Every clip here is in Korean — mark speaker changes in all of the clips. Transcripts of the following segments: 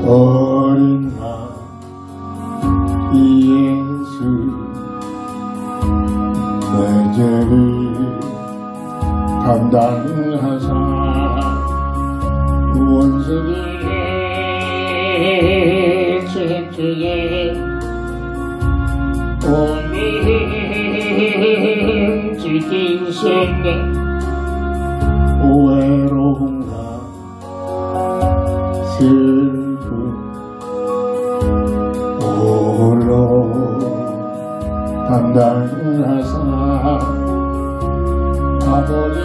Speaker 1: 어린 날 예수 내 죄를 감당하사 원수를 주에 오늘 지키셨네 외로움과 슬픔 홀로 감당하사 아버지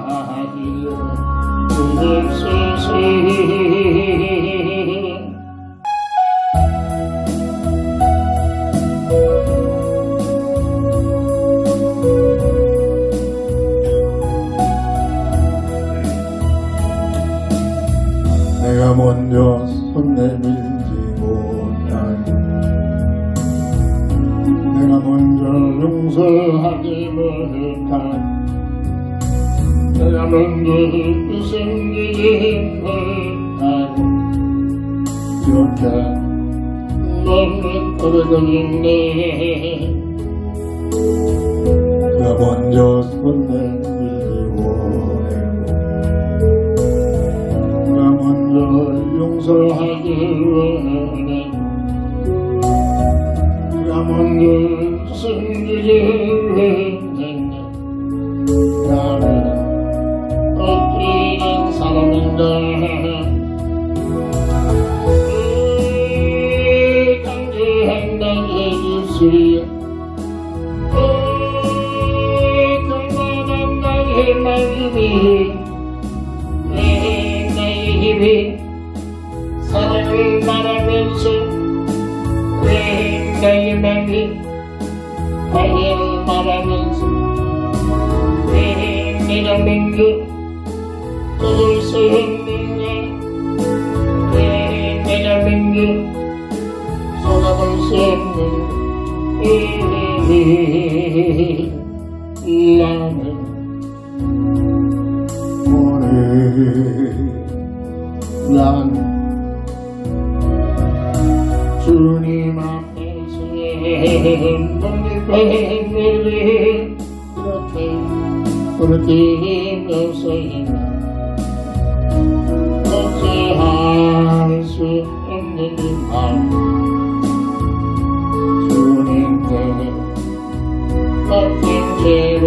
Speaker 1: 용서하기를 주옵소서. 내가 먼저 손 내밀지 못한 내가 먼저 용서하지 못한 내가 먼저 숨기지 못한 이렇게 너무 오래걸렸네. 내가 먼저 손 내밀지 원했고 내가 먼저 용서하기 원해 내가 먼저 숨기지 못했네. 나는 엎드리는 사람인가 강제한다 예수야 경건한 나의 마음이 왜 나의 힘이 사랑을 말하면서 왜 나의 마음이 화해를 말하면서 왜 내가 먼저 떠들 수 없는가 왜 내가 먼저 손아볼 수 없는가 나는 오늘 난 주님 앞에서 몸을 빼내리 이렇게 부르짖으면서 어찌할 수 없는 맘 주님께 맡긴 죄를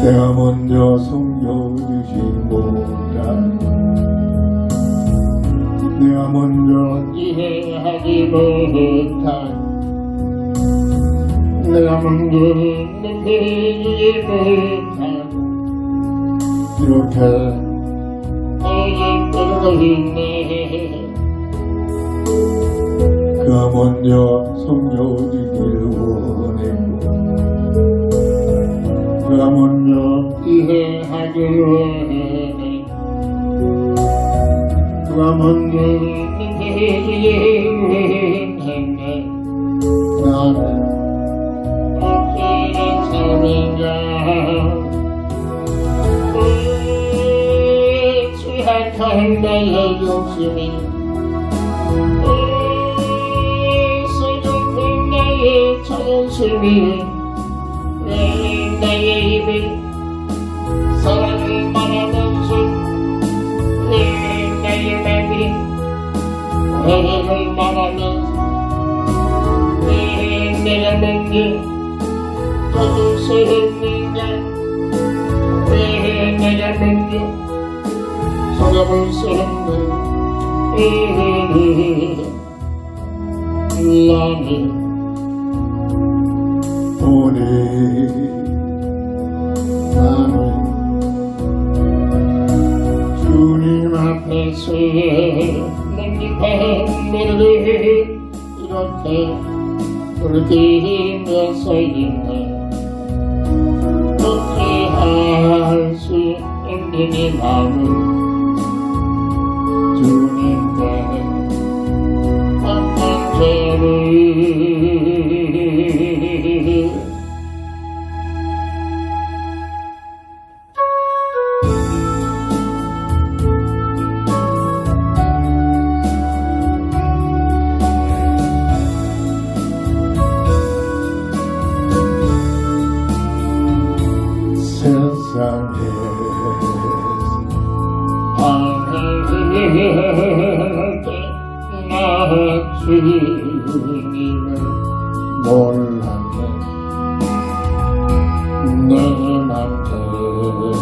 Speaker 1: 내가 먼저 섬겨주지 못한 내가 먼저 이해하지 못한 내가 먼저 느끼지 못한 이렇게 너의 떨고 있네. 그가 먼저 섬겨주길 원했고 그가 먼저 이해하길 원해 그가 먼저 느끼지 원했네. 나는 어찌된 삶인가 취약한 나의 욕심이 슬픈 나의 자존심이 왜 나의 입이 사랑을 말하면서 왜 나의 맘이 화해를 말하면서 왜 내가 먼저 떠들 수 없는가 왜 내가 먼저 손아볼 수 없는 나는 오늘 나는 앞에서의 묵묵한 노래를 이렇게 부르면서 있네. 어떻게 할 수 없는 이 마음을 주님께 어떤 죄를 세상에 나 주님을 몰랐네. 내 맘대로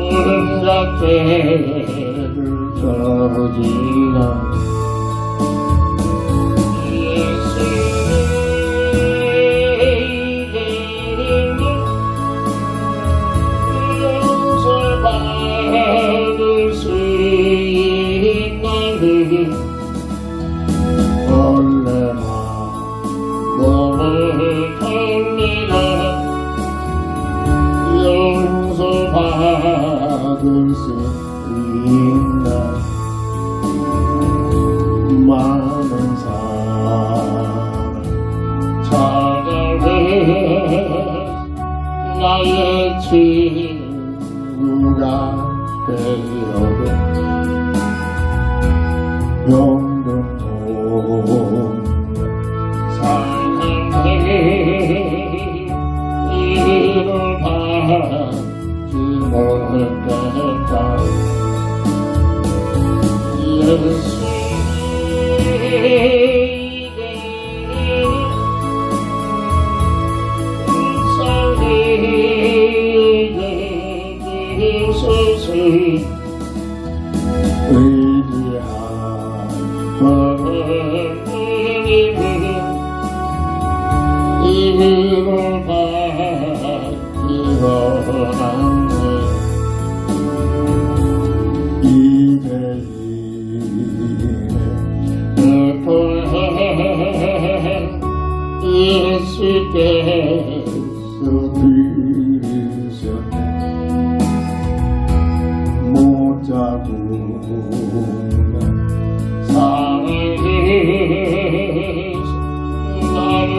Speaker 1: 온갖 죄를 저질러 원래만 너를 통일해 용서받을 수 있나. 많은 사람 찾아내 나의 친구가 되어도 영등포 사랑해 이를 받지 못했다. 예수의 의지한 이를 받기 원하네. 이제는 예수께서 들으셨네. 못 잡으면 사랑해서 나를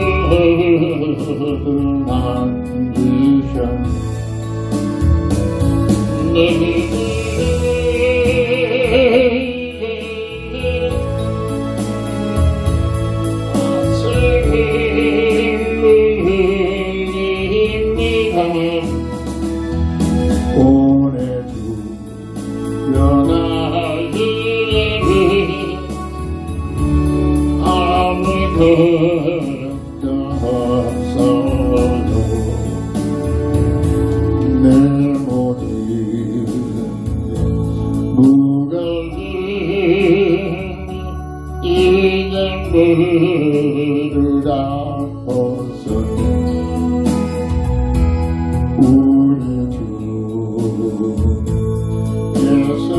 Speaker 1: 만드셨네. 보내주려 나에게 아무 걱정 없어요. 내 모든 무거운 이젠 모두 다 벗었네. 우리 주 예수께서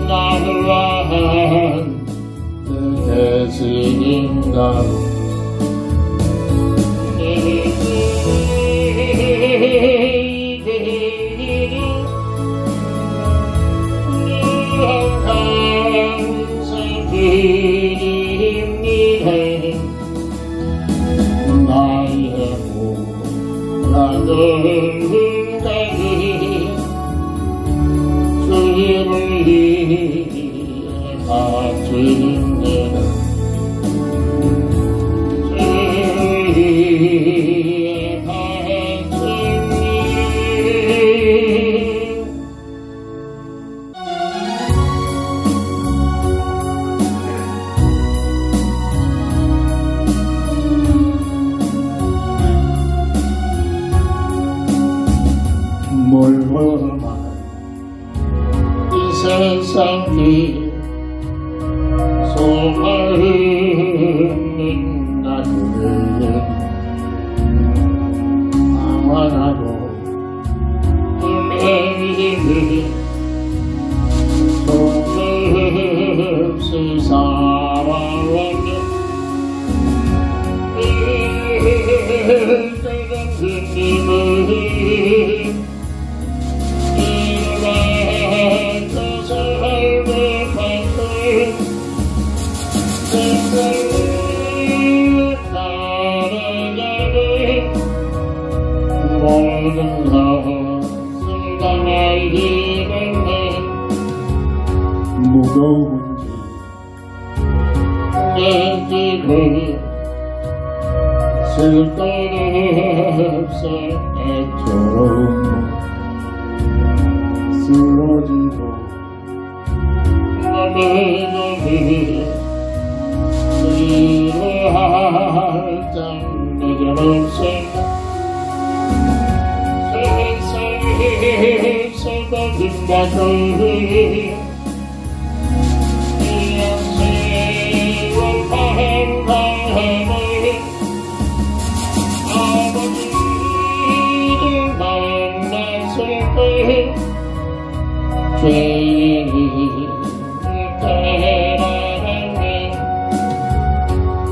Speaker 1: 나를 위한 대신인가. 나의 모든 흔적이 주님을 위해 바칩니다. 주님을 위해 멀멀한 이 세상 길 소문
Speaker 2: 무거운지
Speaker 1: 내기고 쓸데없어
Speaker 2: 애처럼 쓰러지고
Speaker 1: 너무너무 위로할 장 내겐 없을까 슬퍼진다 소리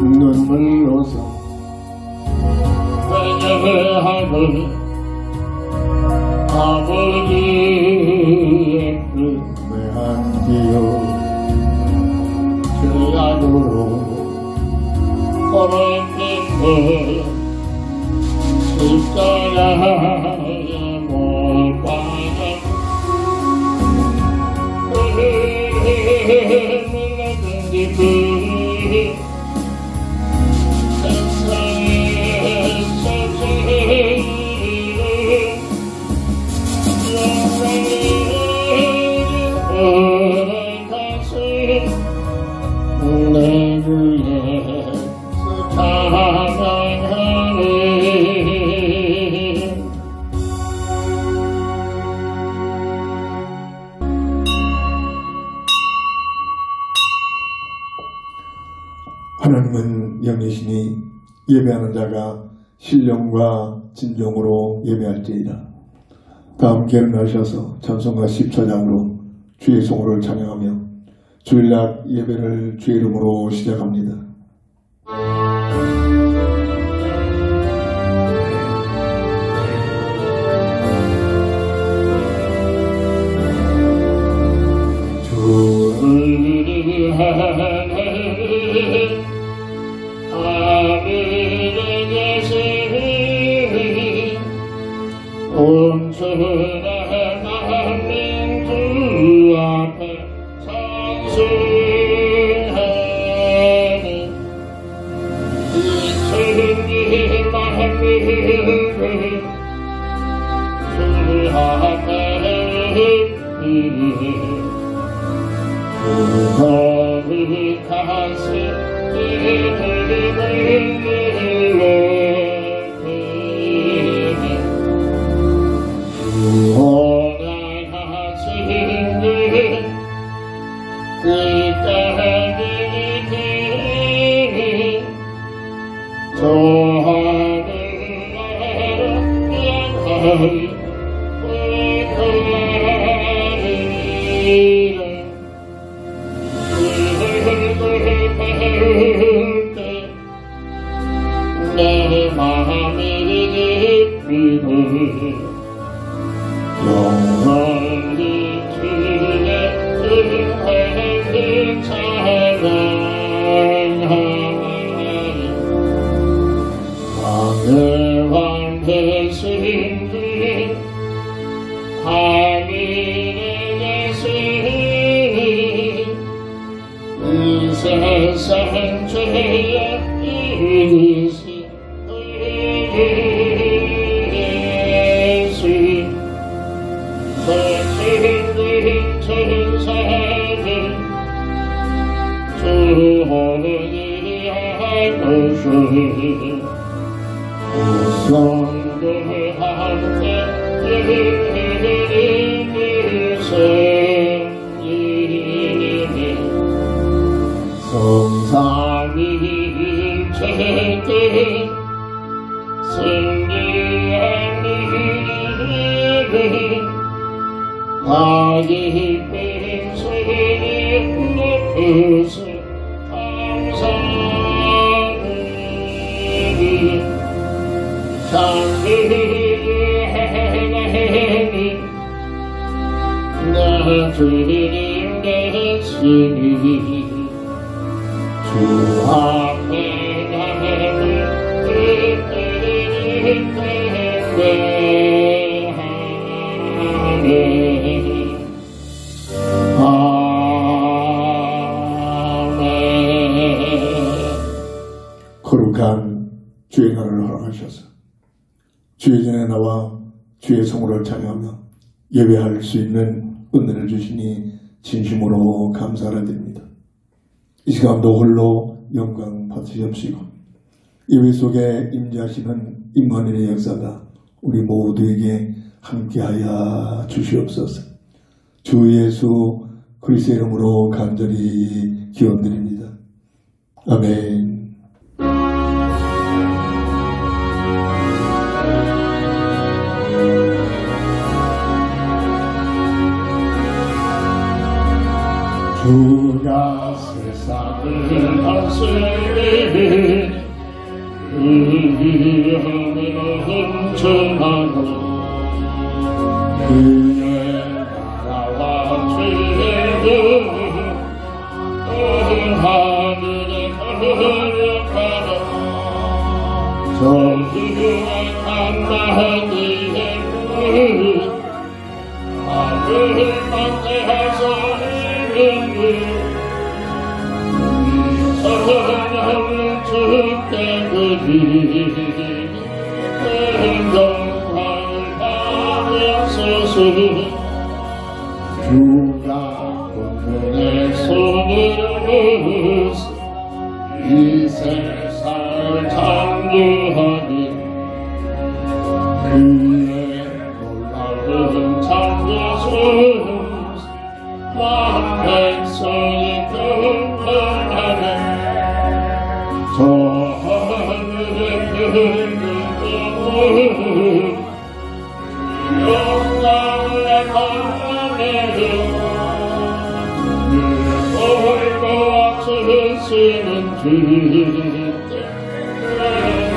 Speaker 2: 눈물로서
Speaker 1: 회개하고 아버지의
Speaker 2: 매한 기억
Speaker 1: 죄악으로 걸어진데 십자가에 못 박아
Speaker 2: 하나님은 영이시니 예배하는 자가 신령과 진정으로 예배할지이다. 다 함께 일어나셔서 찬송가 14장으로 주의 성호를 찬양하며 주일날 예배를 주의 이름으로 시작합니다.
Speaker 1: 온전한 만민주 앞에 찬송하는 이천리 만민을 주 앞에 거룩하신 이름을 내 마음이 기쁘고 영원히 주의 은혜를 찬양하리 왕의 왕 되신 주 하늘의 예수 이 세상 죄의 이기신 예수 천사는 주호니 하고서 성도 함께 성삼위 일체된 승리한 이름을 다기 빈소리 높으시 감사하니 내 주님 되시니 주 앞에 나를
Speaker 2: 거룩한 주의 날을 허락하셔서 주의 전에 나와 주의 성호를 찬양하며 예배할 수 있는 은혜를 주시니 진심으로 감사를 드립니다. 이 시간도 홀로 영광 받으시옵시고 예배 속에 임재하시는 임마누엘의 역사가 우리 모두에게 함께하여 주시옵소서. 주 예수 그리스도의 이름으로 간절히 기원드립니다. 아멘.
Speaker 1: 주가 세상을 다스리니 그의 은혜는 전하고 그의 나라와 죄를 하늘에 거룩하라 저희의 한마디에 하늘을 만대하사 사랑을 주께 드리니 영광을 받으소서. 주가 본문의 손으로 이 세상을 창조하니 그의 놀라운 창조수 백성이 평안하네 저 하늘의 별들도 영광을 바라내려 얼마나 주시는 주께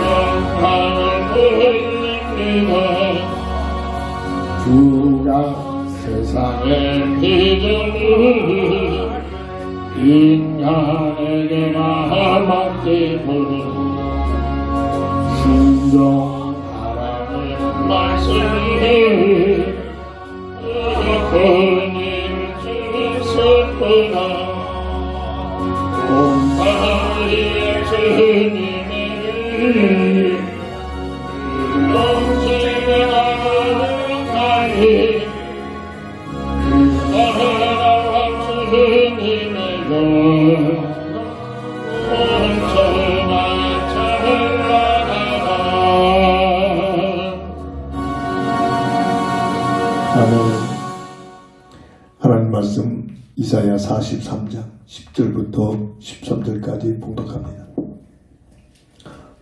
Speaker 1: 영광을 돌립니다. 주가 세상의 비전을 인간에게 맡기고 순종하라는 말씀이 그님 주셨구나. 온마리의 주님의 넘치는 아름다운
Speaker 2: 하나님 말씀 이사야 43장 10절부터 13절까지 봉독합니다.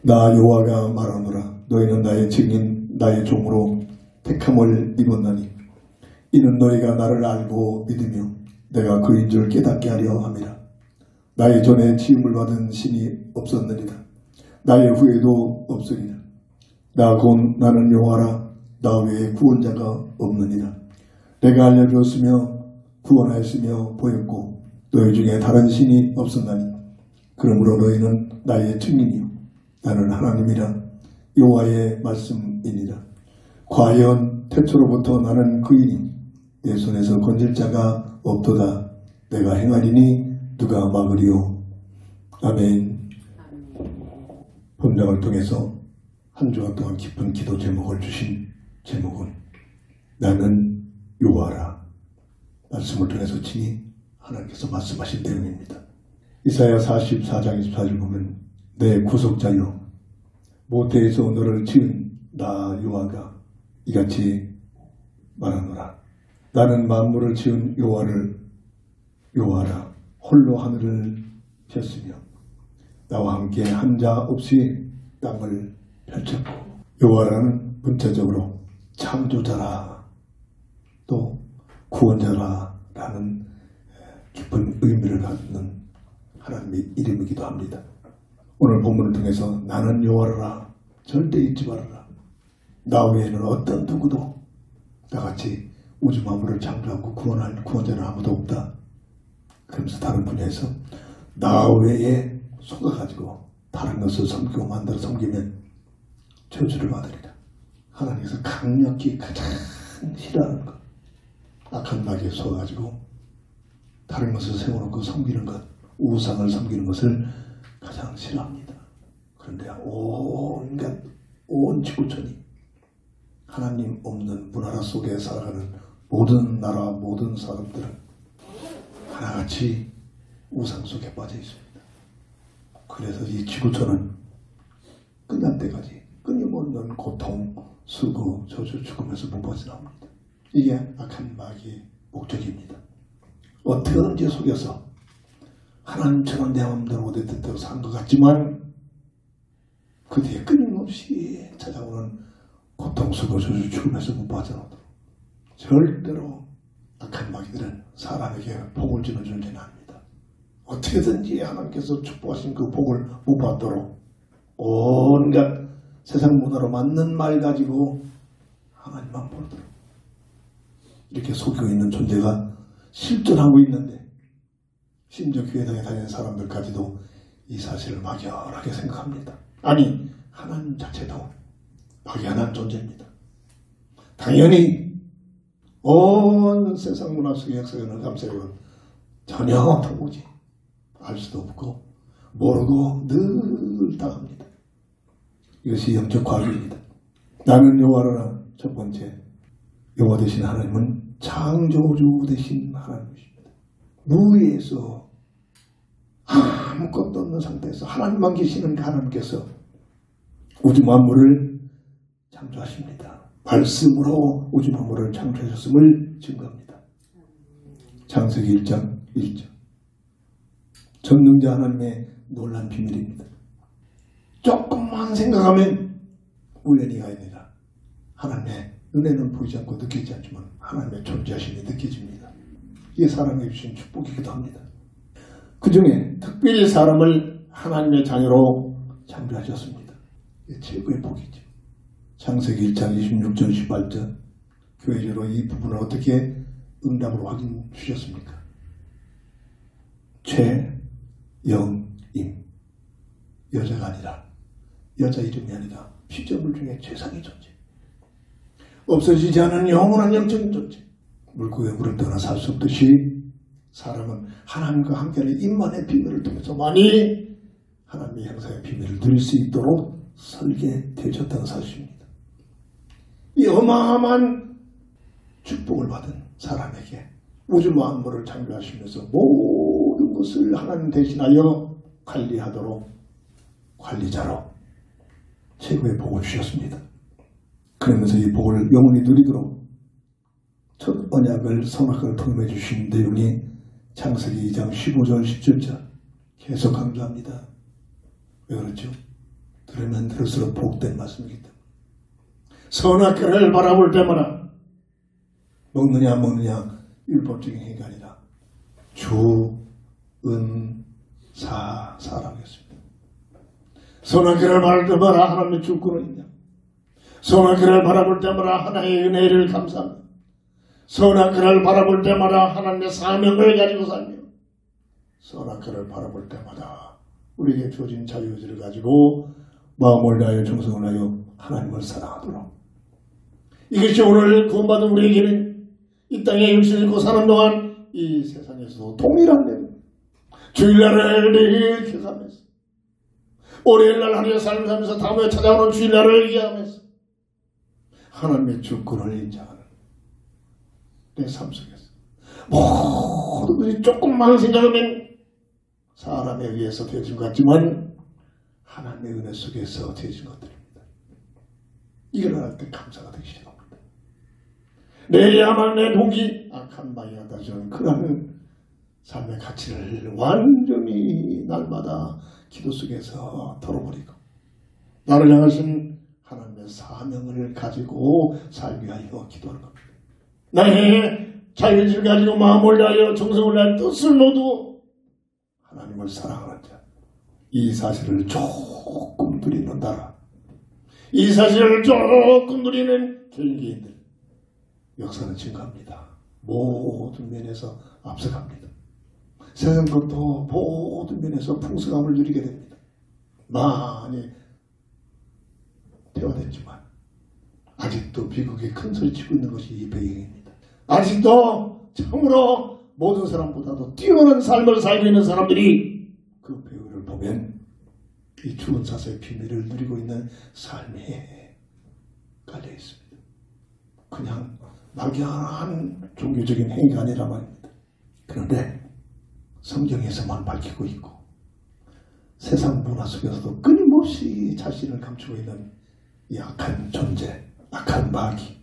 Speaker 2: 나 여호와가 말하노라. 너희는 나의 증인 나의 종으로 택함을 입었나니 이는 너희가 나를 알고 믿으며 내가 그인 줄 깨닫게 하려 함이라. 나의 전에 지음을 받은 신이 없었느니라. 나의 후에도 없으리라. 나 곧 나는 여호와라. 나 외에 구원자가 없느니라. 내가 알려주었으며 구원하였으며 보였고 너희 중에 다른 신이 없었나니 그러므로 너희는 나의 증인이요 나는 하나님이라. 여호와의 말씀이니라. 과연 태초로부터 나는 그이니 내 손에서 건질 자가 없도다. 내가 행하리니 누가 막으리요. 아멘. 본장을 통해서 한 주간 동안 깊은 기도 제목을 주신 제목은 나는 여호와라. 말씀을 통해서 친히 하나님께서 말씀하신 내용입니다. 이사야 44장 24절 보면 내 구속자여 모태에서 너를 지은 나 여호와가 이같이 말하노라. 나는 만물을 지은 여호와라. 홀로 하늘을 폈으며 나와 함께 한 자 없이 땅을 펼쳤고 여호와라는 문자적으로 창조자라 또 구원자라라는 깊은 의미를 갖는 하나님의 이름이기도 합니다. 오늘 본문을 통해서 나는 여호와라 절대 잊지 말아라. 나 외에는 어떤 누구도 나같이 우주 만물을 창조하고 구원할 구원자는 아무도 없다. 그러면서 다른 분야에서 나 외에 속아가지고 다른 것을 섬기고 만들어 섬기면 저주를 받으리라. 하나님께서 강력히 가장 싫어하는 것, 악한 마귀에 속아가지고 다른 것을 세워놓고 섬기는 것, 우상을 섬기는 것을 가장 싫어합니다. 그런데 온 지구촌이 하나님 없는 문화라 속에 살아가는 모든 나라, 모든 사람들은 하나같이 우상 속에 빠져 있습니다. 그래서 이 지구촌은 끝날 때까지 끊임없는 고통, 수고, 저주, 죽음에서 못 빠져나옵니다. 이게 악한 마귀의 목적입니다. 어떻게든지 속여서 하나님처럼 내 마음대로 내 뜻대로 산 것 같지만 그 뒤에 끊임없이 찾아오는 고통, 수고, 저주, 죽음에서 못 빠져나오도록 절대로 악한 마귀들은 사람에게 복을 주는 존재는 아닙니다. 어떻게든지 하나님께서 축복하신 그 복을 못 받도록 온갖 세상 문화로 맞는 말 가지고 하나님만 부르도록 이렇게 속이고 있는 존재가 실존하고 있는데 심지어 교회당에 다니는 사람들까지도 이 사실을 막연하게 생각합니다. 아니 하나님 자체도 막연한 존재입니다. 당연히 온 세상 문화 속의 역사적인 감사력은 전혀 도무지 알 수도 없고 모르고 늘 당합니다. 이것이 영적 과학입니다. 나는 여호와라. 첫 번째, 여호와 되신 하나님은 창조주 되신 하나님이십니다. 무에서 아무것도 없는 상태에서 하나님만 계시는 하나님께서 우주 만물을 창조하십니다. 말씀으로 우주 만물을 창조하셨음을 증거합니다. 창세기 1장 1절. 전능자 하나님의 놀란 비밀입니다. 조금만 생각하면 우연히가 아니라 하나님의 은혜는 보이지 않고 느끼지 않지만 하나님의 존재하심이 느껴집니다. 이게 사람에게 주신 축복이기도 합니다. 그 중에 특별히 사람을 하나님의 자녀로 창조하셨습니다. 이게 최고의 복이죠. 창세기 1장 26절 18절 교회적으로 이 부분을 어떻게 응답으로 확인 주셨습니까? 최영임 여자가 아니라 여자 이름이 아니라 피조물 중에 최상의 존재, 없어지지 않은 영원한 영적인 존재, 물고기에 물을 떠나 살 수 없듯이 사람은 하나님과 함께하는 임만의 비밀을 통해서 많이 하나님의 형상의 비밀을 누릴 수 있도록 설계되어졌다는 사실입니다. 이 어마어마한 축복을 받은 사람에게 우주 만물을 창조하시면서 모든 것을 하나님 대신하여 관리하도록 관리자로 최고의 복을 주셨습니다. 그러면서 이 복을 영원히 누리도록 첫 언약을 선악을 통해 주신 내용이 창세기 2장 15절 17절 계속 강조합니다. 왜 그렇죠? 들으면 들을수록 복된 말씀이기 때문에 선악과를 바라볼 때마다 먹느냐 율법적인 행위가 아니라 사랑했습니다. 선악과를 바라볼 때마다 하나님의 주권은 있냐, 선악과를 바라볼 때마다 하나님의 은혜를 감사합니다. 선악과를 바라볼 때마다 하나님의 사명을 가지고 살며 선악과를 바라볼 때마다 우리에게 주어진 자유의지를 가지고 마음을 다하여 정성을 다하여 하나님을 사랑하도록, 이것이 오늘 구원받은 우리에게는 이 땅에 육신을 입고 사는 동안 이 세상에서도 동일한 내용, 주일날을 늘 기억하면서 월요일날 하루에 살면서 다음에 찾아오는 주일날을 기억하면서 하나님의 주권을 인정하는 내 삶 속에서 모든 것이 조금만 생각하면 사람에 의해서 되어진 것 같지만 하나님의 은혜 속에서 되어진 것들입니다. 이걸 알 때 감사가 되기 시작합니다. 내야만 내 동기 악한 마귀가 다시는 그러한 삶의 가치를 완전히 날마다 기도 속에서 털어버리고 나를 향하신 하나님의 사명을 가지고 살기 위하여 기도하는 겁니다. 나의 자유의지를 가지고 마음을 다하여 정성을 다하여 뜻을 모두 하나님을 사랑하는 자, 이 사실을 조금 누리는 나라, 이 사실을 조금 누리는 개인들 역사는 증가합니다. 모든 면에서 앞서갑니다. 세상 것도 모든 면에서 풍성함을 누리게 됩니다. 많이 퇴화됐지만 아직도 비극이 큰 소리치고 있는 것이 이 배경입니다. 아직도 참으로 모든 사람보다도 뛰어난 삶을 살고 있는 사람들이 그 배경을 보면 이 죽은 사서의 비밀을 누리고 있는 삶이 깔려 있습니다. 그냥 막연한 종교적인 행위가 아니라 말입니다. 그런데 성경에서만 밝히고 있고 세상 문화 속에서도 끊임없이 자신을 감추고 있는 이 악한 존재, 악한 마귀.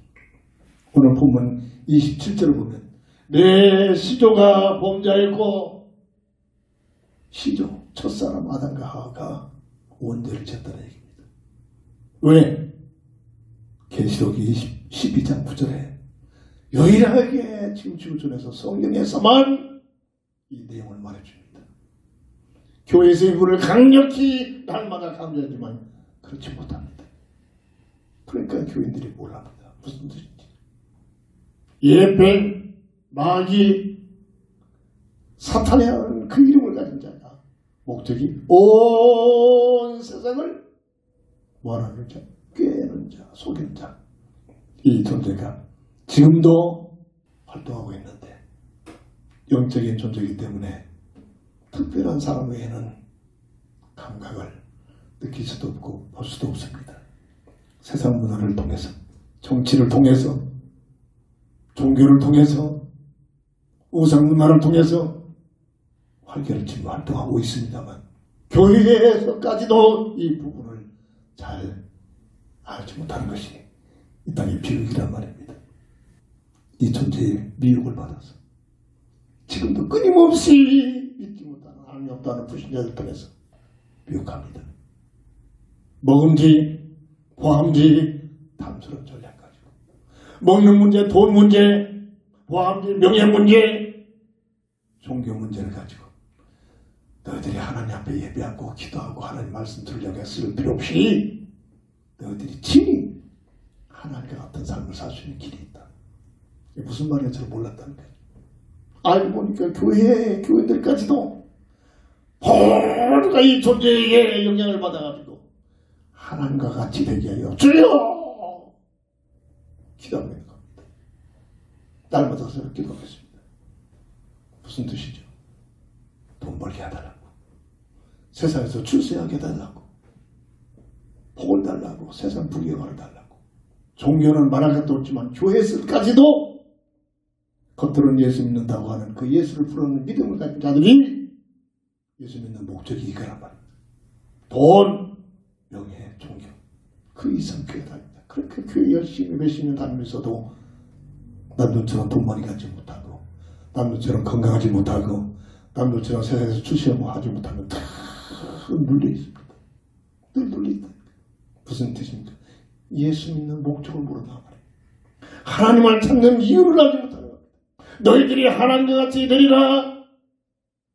Speaker 2: 오늘 본문 27절을 보면 내 시조가 범죄했고 시조, 첫사람 아담과 하와가 원죄를 지었다는 얘기입니다. 왜? 계시록이 12장 9절에 유일하게 지금 지구촌에서 성경에서만 이 내용을 말해줍니다. 교회에서의 부를 강력히 날마다 강조하지만 그렇지 못합니다. 그러니까 교인들이 몰랍니다. 무슨 뜻인지. 예배, 마귀, 사탄의 그 이름을 가진 자가 목적이 온 세상을 뭐하는 자? 꾀는 자, 속이는 자. 이 존재가 지금도 활동하고 있는데 영적인 존재이기 때문에 특별한 사람 외에는 감각을 느낄 수도 없고 볼 수도 없습니다. 세상 문화를 통해서, 정치를 통해서, 종교를 통해서, 우상 문화를 통해서 활개를 치고 활동하고 있습니다만 교회에서까지도 이 부분을 잘 알지 못하는 것이 이 땅의 비극이란 말입니다. 이 존재의 미혹을 받아서 지금도 끊임없이 믿지 못하는 하나님이 없다는 불신자들 통해서 미혹합니다. 먹음지, 보함지, 탐스러운 전략 가지고 먹는 문제, 돈 문제, 보함지, 명예 문제, 종교 문제를 가지고 너희들이 하나님 앞에 예배하고 기도하고 하나님 말씀 들으려고 했을 필요 없이 너희들이 친히 하나님과 같은 삶을 살 수 있는 길이 있다. 이게 무슨 말인지 잘 몰랐다는 거예요. 알고 보니까 교인들까지도 모두가 이 존재에게 영향을 받아가지고 하나님과 같이 되게 하여 주여 기도하고 있는 겁니다. 날마다 서로 기도하겠습니다. 무슨 뜻이죠? 돈 벌게 해달라고, 세상에서 출세하게 해달라고, 복을 달라고, 세상 부귀영화를 달라고. 종교는 말할 것도 없지만 교회에서까지도 겉으로는 예수 믿는다고 하는 그 예수를 부르는 믿음을 가진 자들이 예수 믿는 목적이 이거란 말입니다. 돈, 명예, 종교. 그 이상 교회 다닙니다. 그렇게 교회 열심히 몇십 년 다니면서도 남들처럼 돈 많이 갖지 못하고 남들처럼 건강하지 못하고 남들처럼 세상에서 출세하고 하지 못하면 다 눌려 있습니다. 늘 눌려 있다. 무슨 뜻입니까? 예수 믿는 목적을 모른단 말이에요. 하나님을 찾는 이유를 알지 못하는 겁니다. 너희들이 하나님과 같이 되리라.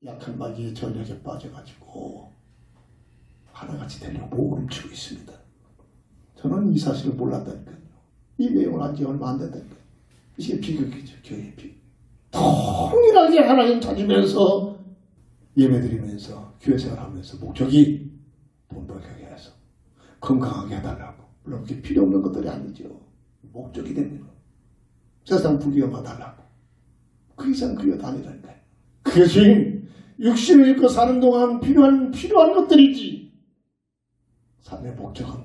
Speaker 2: 약한 마귀의 전략에 빠져가지고 하나같이 되려고 몸부림치고 있습니다. 저는 이 사실을 몰랐다니까요. 이 내용을 안 지 얼마 안 된다니까요. 이게 비극이죠. 교회의 비극. 통일하게 하나님 찾으면서 예배드리면서 교회 생활하면서 목적이 돈 벌게 해서 건강하게 해달라고. 물론 그게 필요 없는 것들이 아니죠. 목적이 됩니다. 세상 부귀영화 달라고. 그 이상 그게 아니라니까요. 그것이 육신을 입고 사는 동안 필요한 것들이지 삶의 목적은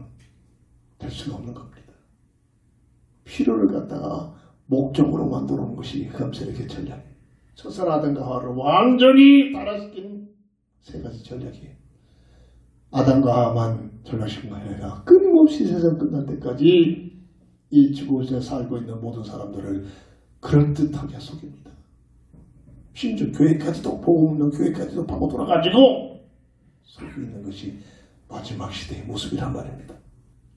Speaker 2: 될 수가 없는 겁니다. 필요를 갖다가 목적으로 만들어 놓은 것이 흑암세력의 전략이에요. 첫사람 아담과 하와를 완전히 타락시킨 세 가지 전략이에요. 아담과 하와만 전략시킨 거 아니라 끊임없이 세상 끝날 때까지 이 지구에 살고 있는 모든 사람들을 그럴듯하게 속입니다. 심지어 교회까지도, 복음 없는 교회까지도 파고 돌아가지고 속이고 있는 것이 마지막 시대의 모습이란 말입니다.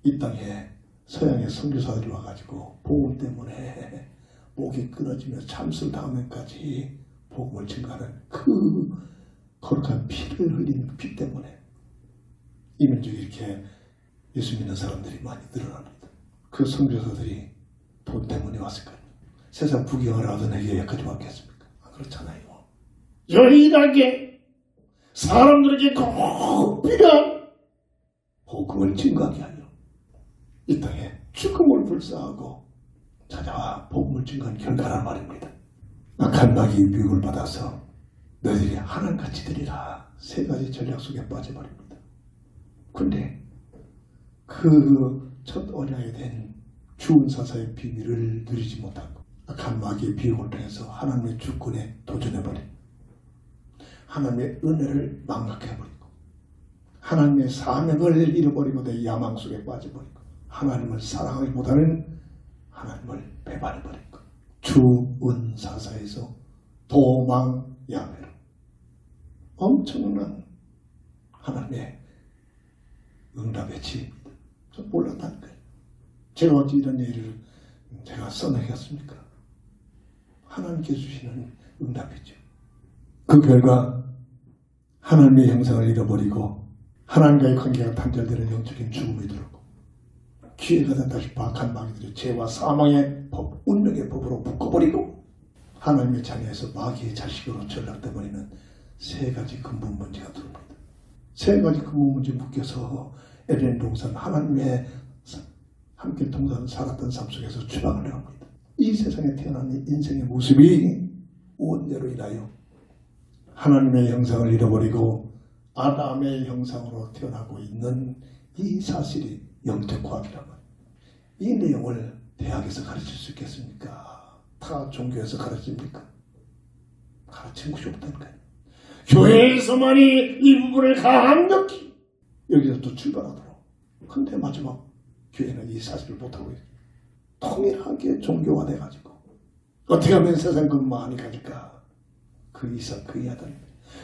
Speaker 2: 이 땅에 서양의 선교사들이 와가지고 복음 때문에 목이 끊어지면서 참수를 당하면까지 복음을 증가하는 그 거룩한 피를 흘린 피 때문에 이 민족이 이렇게 예수 믿는 사람들이 많이 늘어납니다. 그 선교사들이 돈 때문에 왔을까요? 세상 부귀영화를 얻어내기에 여기까지 왔겠습니까? 그렇잖아요.
Speaker 1: 유일하게 사람들에게 꼭 필요한
Speaker 2: 복음을 증거하게 하여 이 땅에 죽음을 불사하고 찾아와 복음을 증거한 결과란 말입니다. 악한 마귀의 미혹을 받아서 너희들이 하나님같이 되리라 세 가지 전략 속에 빠져버립니다. 근데 그 첫 언약에 된 주운 사사의 비밀을 누리지 못하고 악한 마귀의 비용을 통해서 하나님의 주권에 도전해버리고 하나님의 은혜를 망각해버리고 하나님의 사명을 잃어버리고 내 야망 속에 빠져버리고 하나님을 사랑하기보다는 하나님을 배반해버리고 주운 사사에서 도망야매로 엄청난 하나님의 응답의 지혜입니다. 저 몰랐다는 거예요. 제가 어찌 이런 얘기를 제가 써내겠습니까? 하나님께 주시는 응답이죠. 그 결과 하나님의 형상을 잃어버리고 하나님과의 관계가 단절되는 영적인 죽음이 들었고 기회가 됐다시 박한 마귀들이 죄와 사망의 법, 운명의 법으로 묶어버리고 하나님의 자녀에서 마귀의 자식으로 전락돼버리는 세 가지 근본 문제가 들어옵니다. 세 가지 근본 문제 묶여서 에덴 동산 하나님의 함께 동산 살았던 삶 속에서 추방을 해옵니다. 이 세상에 태어난 인생의 모습이 원죄로 인하여 하나님의 형상을 잃어버리고 아담의 형상으로 태어나고 있는 이 사실이 영적 과학이란 말이에요. 이 내용을 대학에서 가르칠 수 있겠습니까? 타 종교에서 가르칩니까? 가르치는 곳이 없다는 거예요.
Speaker 1: 교회에서만이 이 부분을 강력히
Speaker 2: 여기서부터 출발하도록. 근데 마지막 교회는 이 사실을 못하고 있어요. 통일하게 종교화 돼가지고 어떻게 하면 세상 것 많이 가질까? 그 이삭 그 이하들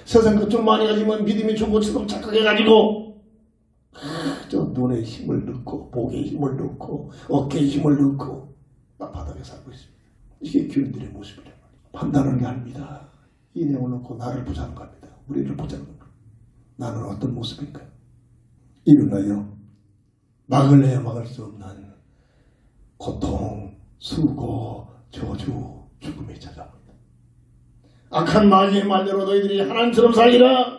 Speaker 2: 세상 것 좀 많이 가지면 믿음이 좋은 것처럼 착각해가지고 저 눈에 힘을 넣고 목에 힘을 넣고 어깨에 힘을 넣고 바닥에 살고 있습니다. 이게 교인들의 모습이란 말이에요. 판단하는 게 아닙니다. 이 내용을 놓고 나를 보자는 겁니다. 우리를 보자는 겁니다. 나는 어떤 모습인가? 이루나요 막을 내야 막을 수 없는 고통, 수고, 저주, 죽음이 찾아옵니다.
Speaker 1: 악한 마귀의 말대로 너희들이 하나님처럼 살리라.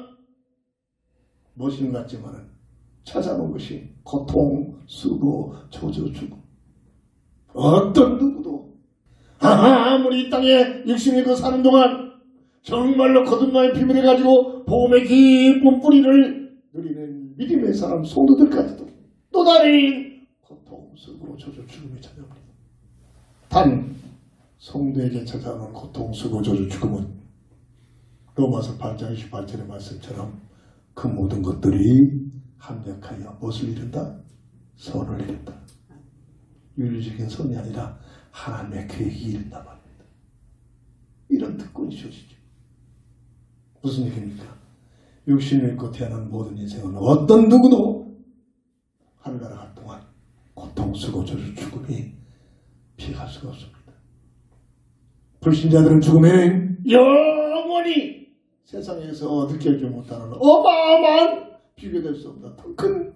Speaker 2: 멋있는 것 같지만 찾아온 것이 고통, 수고, 저주, 죽음. 어떤 누구도
Speaker 1: 아무리 이 땅에 육신이 그 사는 동안 정말로 거듭남의 비밀을 가지고 복음의 깊은 뿌리를
Speaker 2: 누리는 믿음의 사람 성도들까지도
Speaker 1: 또 다른
Speaker 2: 고통, 수고, 저주, 죽음이 찾아옵니다. 단 성도에게 찾아오는 고통, 수고, 저주, 죽음은 로마서 8장 28절의 말씀처럼 그 모든 것들이 합력하여 무엇을 이룬다? 선을 이룬다. 윤리적인 선이 아니라 하나님의 계획이 이룬다 말입니다. 이런 특권이 주어지죠. 무슨 얘기입니까? 육신을 입고 태어난 모든 인생은 어떤 누구도 하늘나라 갈 동안 고통, 수고, 저주, 죽음이 피할 수가 없습니다. 불신자들은 죽음에
Speaker 1: 영원히
Speaker 2: 세상에서 느껴지지 못하는 어마어마한 비교될 수 없는 더 큰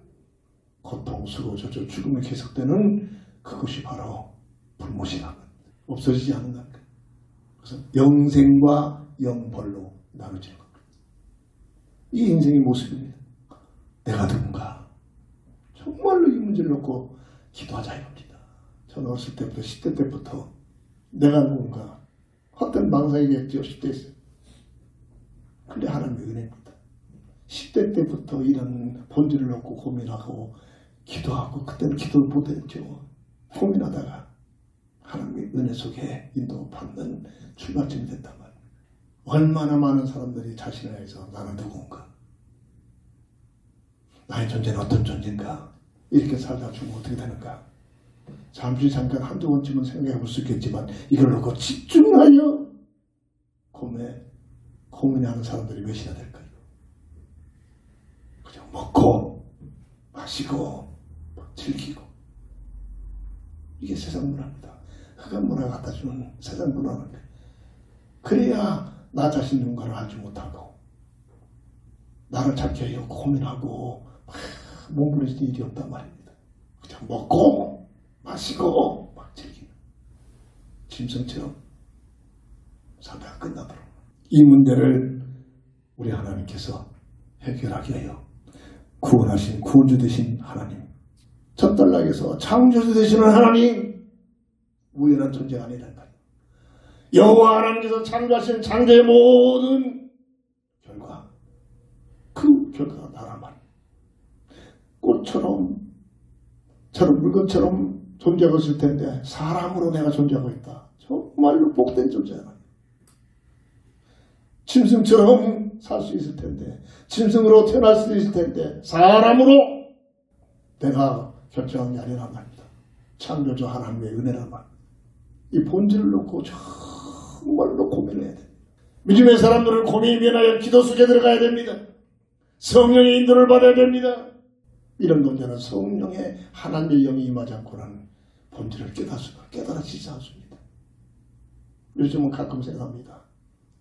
Speaker 2: 고통, 수고, 저주, 죽음이 계속되는 그것이 바로 불못이라는 겁니다. 없어지지 않는다는 거예요. 그래서 영생과 영벌로 나눠지는 겁니다. 이 인생의 모습입니다. 내가 누군가? 정말로 이 문제를 놓고 기도하자 이겁니다. 저는 어렸을 때부터 10대 때부터 내가 누군가 헛된 망상이겠죠. 10대 있어요. 근데 하나님의 은혜입니다. 10대 때부터 이런 본질을 놓고 고민하고 기도하고 그때는 기도를 못했죠. 고민하다가 하나님의 은혜 속에 인도받는 출발점이 됐단 말입니다. 얼마나 많은 사람들이 자신을 해서 나는 누군가? 나의 존재는 어떤 존재인가? 이렇게 살다 죽으면 어떻게 되는가? 잠깐 한두 번쯤은 생각해 볼 수 있겠지만 이걸 놓고 집중하여 고민하는 사람들이 몇이나 될까요? 그냥 먹고 마시고 즐기고 이게 세상 문화입니다. 흑암 문화 갖다 주는 세상 문화는 그래야 나 자신 누군가를 알지 못하고 나를 찾기 위해 고민하고 몸부림칠 일이 없단 말입니다.
Speaker 1: 먹고 마시고 막 즐기는 짐승처럼 살다가 끝나도록 이 문제를 우리 하나님께서 해결하게 하여 구원하신 구원주 되신 하나님, 천달락에서 창조주 되시는 하나님, 우연한 존재가 아니란다. 여호와 하나님께서 창조하신 창조의 모든 결과, 그 결과가 나란 말이에요. 꽃처럼 저런 물건처럼 존재하고 있을 텐데 사람으로 내가 존재하고 있다. 정말로 복된 존재야. 짐승처럼 살 수 있을 텐데, 짐승으로 태어날 수도 있을 텐데 사람으로 내가 결정한 게 아니란 말입니다. 창조주 하나님의 은혜란 말입니다. 이 본질을 놓고 정말로 고민을 해야 됩니다. 믿음의 사람들은 고민이 면하여 기도 속에 들어가야 됩니다. 성령의 인도를 받아야 됩니다. 이런 문제는 성령의 하나님의 영이 임하지 않고는 본질을 깨달아지지 않습니다. 요즘은 가끔 생각합니다.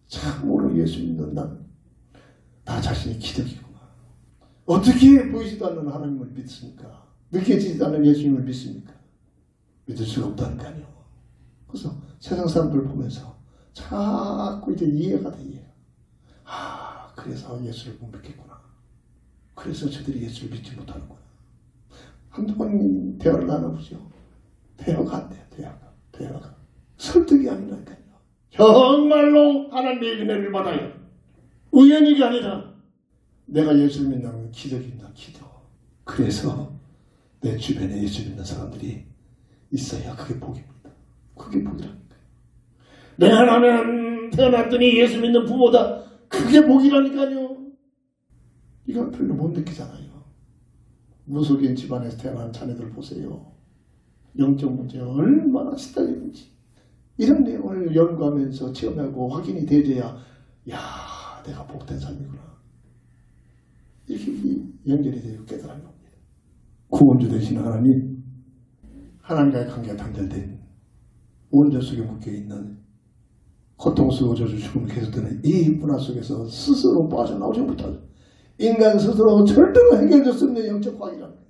Speaker 1: 참으로 예수 믿는 나 자신이 기적이구나. 어떻게 보이지도 않는 하나님을 믿습니까? 느껴지지도 않는 예수님을 믿습니까? 믿을 수가 없다니까요. 그래서 세상 사람들을 보면서 자꾸 이제 이해가 돼, 이해가. 그래서 예수를 못 믿겠구나. 그래서 저들이 예수를 믿지 못하는구나. 한동안 대화를 나눠보죠. 대화가 안 돼요, 대화가. 설득이 아니라니까요. 정말로 하나님의 은혜를 받아요. 우연히가 아니라 내가 예수를 믿는 기적입니다. 기적. 그래서 내 주변에 예수 믿는 사람들이 있어야 그게 복입니다. 그게 복이라니까요. 내가 나는 태어났더니 예수 믿는 부모다. 그게 복이라니까요. 이건 별로 못 느끼잖아요. 무속인 집안에서 태어난 자녀들 보세요. 영적 문제에 얼마나 시달리는지. 이런 내용을 연구하면서 체험하고 확인이 되어야 내가 복된 삶이구나. 이렇게 연결이 되고 깨달은 겁니다. 구원주 되신 하나님, 하나님과의 관계가 단절된 원죄 속에 묶여있는 고통스러워 저주 죽음을 계속되는 이 문화 속에서 스스로 빠져나오지 못하죠. 인간 스스로 절대로 해결될 수 없는 영적 과학이랍니다.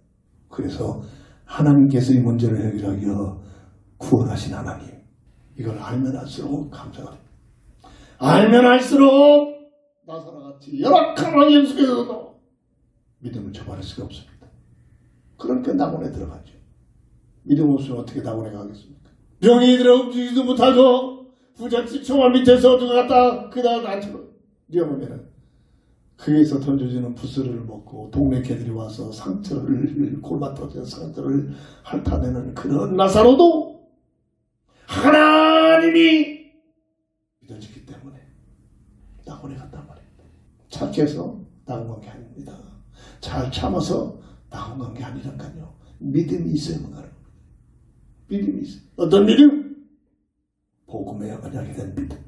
Speaker 1: 그래서 하나님께서 이 문제를 해결하기 위해 구원하신 하나님, 이걸 알면 알수록 감사가 됩니다. 알면 알수록 나사로같이 열악한 환경 속에서도 믿음을 저버릴 수가 없습니다. 그러니까 낙원에 들어가죠. 믿음 없으면 어떻게 낙원에 가겠습니까? 병이 들어 움직이지도 못하고 부잣집 총알 밑에서 들어갔다 그다가 나처럼 위험하면은 그에서 던져지는 부스를 먹고 동네 개들이 와서 상처를 골마 터진 상처를 핥아내는 그런 나사로도 하나님이 믿어지기 때문에 낙원에 갔단 말입니다. 착해서 낙원 간 게 아닙니다. 잘 참아서 낙원 간 게 아니라니까요. 믿음이 있어야만 가는 겁니다. 믿음이 있어요. 어떤 믿음? 복음의 언약이 된 믿음.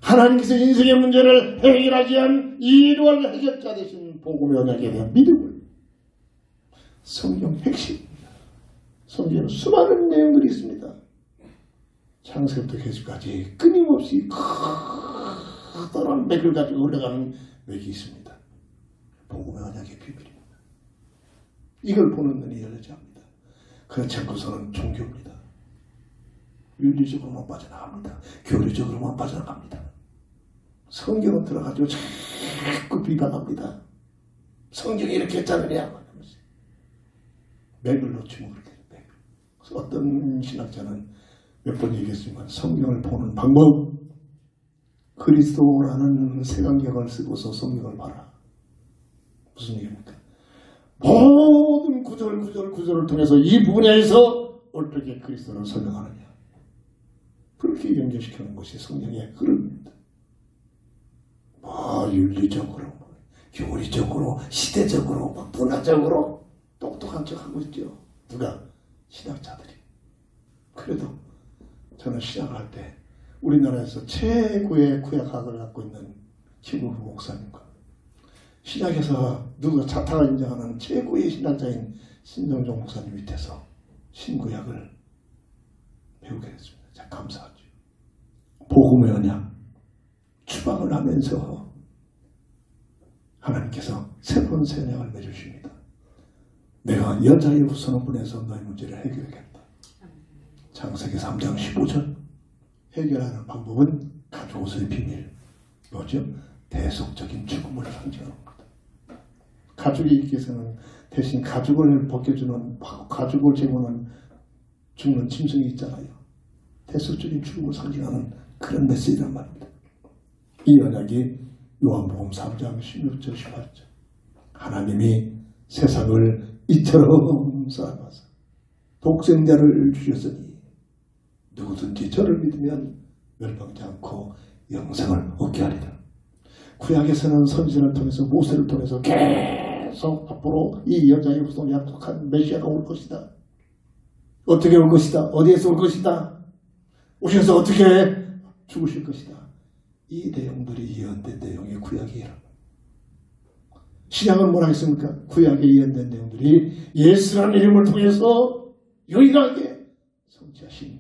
Speaker 1: 하나님께서 인생의 문제를 해결하기 위한 이루한 해결자 되신 복음의 언약에 대한 믿음을 성경 핵심입니다. 성경에는 수많은 내용들이 있습니다. 창세부터 계시까지 끊임없이 커다란 맥을 가지고 올라가는 맥이 있습니다. 복음의 언약의 비밀입니다. 이걸 보는 눈이 열려야 합니다. 그렇지 않고서는 종교입니다. 윤리적으로만 빠져나갑니다. 교리적으로만 빠져나갑니다. 성경은 들어가지고 자꾸 비방합니다. 성경이 이렇게 했잖느냐. 맥을 놓치면 그렇게 돼요. 그래서 어떤 신학자는 몇 번 얘기했지만 성경을 보는 방법, 그리스도라는 색안경을 쓰고서 성경을 봐라. 무슨 얘기입니까? 모든 구절을 통해서 이 분야에서 어떻게 그리스도를 설명하느냐. 그렇게 연결시키는 것이 성경의 흐름입니다. 윤리적으로, 교리적으로, 시대적으로, 문화적으로 똑똑한 척하고 있죠. 누가? 신학자들이. 그래도 저는 시작을 할 때 우리나라에서 최고의 구약학을 갖고 있는 김우부 목사님과 신약에서 누가 자타가 인정하는 최고의 신학자인 신정종 목사님 밑에서 신구약을 배우게 됐습니다. 참 감사하죠. 복음의 언약 추방을 하면서 하나님께서 새로운 새 언약을 맺으십니다.
Speaker 2: 내가 여자의 후손을 보내서 너희 문제를 해결하겠다. 창세기 3장 15절. 해결하는 방법은 가족으로서의 비밀. 뭐죠? 대속적인 죽음을 상징하는 겁니다. 가족이 있기 위해서는 대신 가족을 벗겨주는, 가족을 제거하는 죽는 짐승이 있잖아요. 대속적인 죽음을 상징하는 그런 메시지란 말입니다. 이 언약이 요한복음 3장 16절 18절. 하나님이 세상을 이처럼 사랑하사 독생자를 주셨으니 누구든지 저를 믿으면 멸망치 않고 영생을 얻게 하리라. 구약에서는 선지자를 통해서 모세를 통해서 계속 앞으로 이 여자의 후손 약속한 메시아가 올 것이다. 어떻게 올 것이다. 어디에서 올 것이다. 오셔서 어떻게 죽으실 것이다. 이 내용들이 예언된 내용이 구약이에요. 신약은 뭐라 했습니까? 구약에 예언된 내용들이 예수라는 이름을 통해서 유일하게 성취하신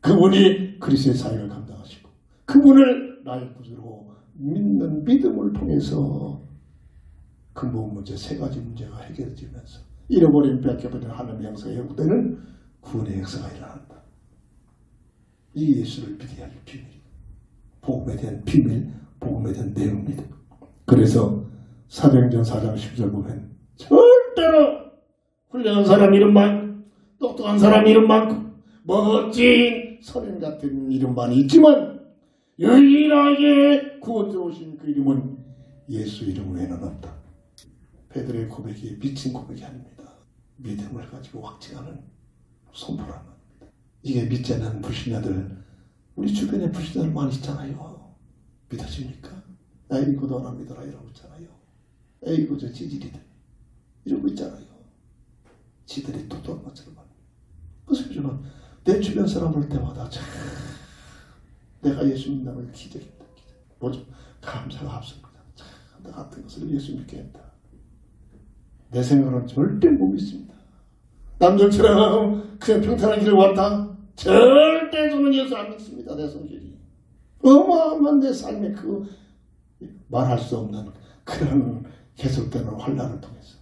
Speaker 2: 그분이 그리스도의 사역을 감당하시고 그분을 나의 구주로 믿는 믿음을 통해서 근본 문제 세 가지 문제가 해결되면서 잃어버린 뺏겨버린 하나님의 역사가 회복되는 구원의 역사가 일어난다. 이 예수를 믿어야 할 비밀, 복음에 대한 비밀, 복음에 대한 내용입니다. 그래서 사도행전 4장 10절 보면 절대로 훌륭한 사람 이름 많고 똑똑한 사람 이름 많고 멋진 선인 같은 이름만 있지만 유일하게 구원자 오신 그 이름은 예수 이름 외에는 없다. 베드로의 고백이 미친 고백이 아닙니다. 믿음을 가지고 확증하는 선포라는 겁니다. 이게 믿지 않는 불신자들, 우리 주변에 불신자들 많이 있잖아요. 믿어집니까? 에이구도 안 믿어라 이러고 있잖아요. 에이구 저 찌질이들 이러고 있잖아요. 지들이 똑똑한 것처럼. 그래서 저는 내 주변 사람 볼 때마다 참 내가 예수 믿는다면 기적이다. 뭐죠? 감사가 앞섭니다. 참 나 같은 것을 예수 믿게 했다. 내 생각은 절대 못 믿습니다. 남들처럼 그냥 평탄한 길을 왔다. 절대 저는 예수 안 믿습니다. 내 성질이. 어마어마한 내 삶의 그 말할 수 없는 그런 계속되는 환란을 통해서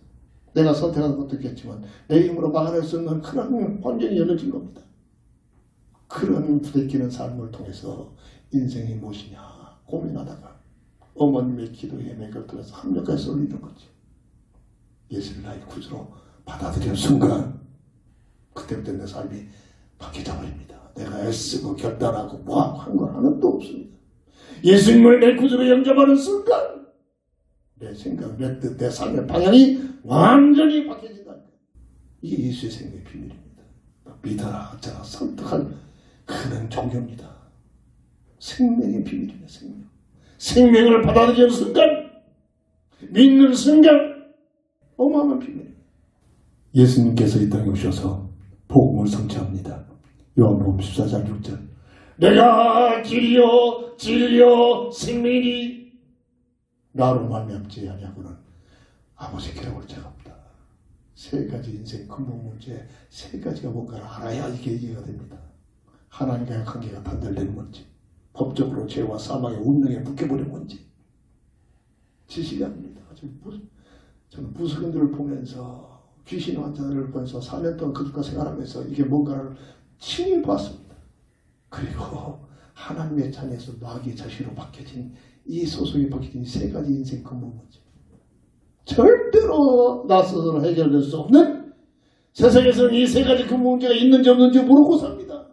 Speaker 2: 내가 선택한 것도 있겠지만 내 힘으로 막아낼 수 없는 그런 환경이 열려진 겁니다. 그런 부대끼는 삶을 통해서 인생이 무엇이냐 고민하다가 어머님의 기도에 맥을 들어서 합력까지 쏠리는 거지. 예수를 나의 구주로 받아들이는 순간 그때부터 내 삶이 바뀌어 버립니다. 내가 애쓰고 결단하고 뭐하고 한 건 하나도 없습니다. 예수님을 내 구주로 영접하는 순간 내 생각, 내 뜻, 내 삶의 방향이 완전히 바뀌어진다. 이게 예수의 생명의 비밀입니다. 믿어라, 어쩌라, 설득한 그런 종교입니다. 생명의 비밀입니다. 생명을 받아들이는 순간, 믿는 순간 어마어마한 비밀입니다. 예수님께서 이 땅에 오셔서 복음을 성취합니다. 요한복음 14장 6절. 내가 길이요 진리요 생명이니 나로 말미암지 아니하고는 아버지께로 올 자가 없다. 세 가지 인생 근본 문제 세 가지가 뭔가를 알아야 이게 이해가 됩니다. 하나님과의 관계가 단절되는 건지 법적으로 죄와 사망의 운명에 묶여버린 건지 지식이 아닙니다. 저는 무속인들을 보면서 귀신 환자들을 보면서 4년 동안 그들과 생활하면서 이게 뭔가를 친히 봤습니다. 그리고 하나님의 자녀에서 마귀의 자식으로 바뀌어진 이 소속이 바뀌어진 세 가지 인생 근본 문제 절대로 나 스스로 해결될 수 없는 세상에서는 이 세 가지 근본 문제가 있는지 없는지 모르고 삽니다.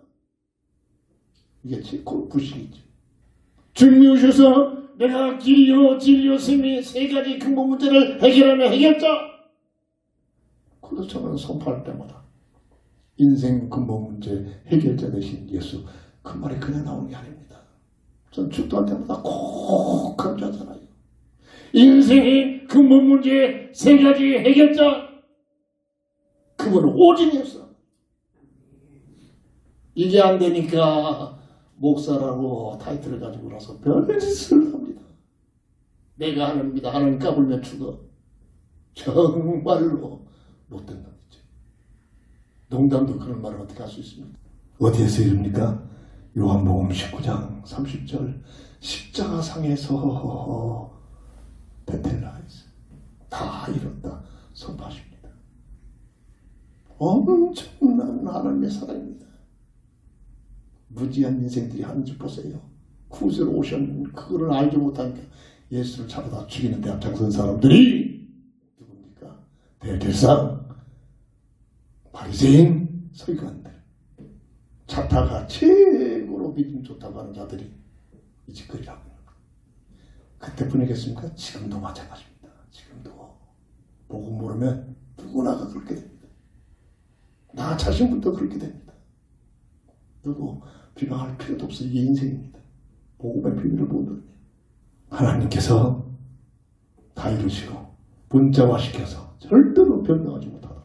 Speaker 2: 이게 곧 불신이죠. 주님이 오셔서 내가 길이요 진리요 생명의 세 가지 근본 문제를 해결하는 해결자. 그래서 저는 선포할 때마다 인생 근본 문제 해결자 되신 예수 그 말이 그냥 나오는 게 아닙니다. 전 축도할 때마다 꼭 강조하잖아요. 인생의 근본 문제 세 가지 해결자 그분은 오직 예수. 이게 안 되니까 목사라고 타이틀을 가지고 나서 별짓을 합니다. 내가 하나님이다. 하나님 까불면 죽어. 정말로 못된 놈이죠. 농담도 그런 말을 어떻게 할 수 있습니까? 어디에서 이릅니까? 요한복음 19장 30절 십자가 상에서 베텔라에서 다 이뤘다 선포하십니다.
Speaker 1: 엄청난 하나님의 사랑입니다. 무지한 인생들이 하는지 보세요. 구세로 오셨는 그거를 알지 못하니까 예수를 잡아다 죽이는 데 앞장선 사람들이 누굽니까? 대제사장, 바리새인, 서기관들. 자타가 최고로 믿음 좋다고 하는 자들이 이 짓거리라고. 그때뿐이겠습니까? 지금도 마찬가지입니다. 지금도 복음 모르면 누구나가 그렇게 됩니다. 나 자신부터 그렇게 됩니다. 누구 비방할 필요도 없어요. 이게 인생입니다. 복음의 비밀을 모르면 하나님께서 다 이루시고 문자화시켜서 절대로 변명하지 못하도록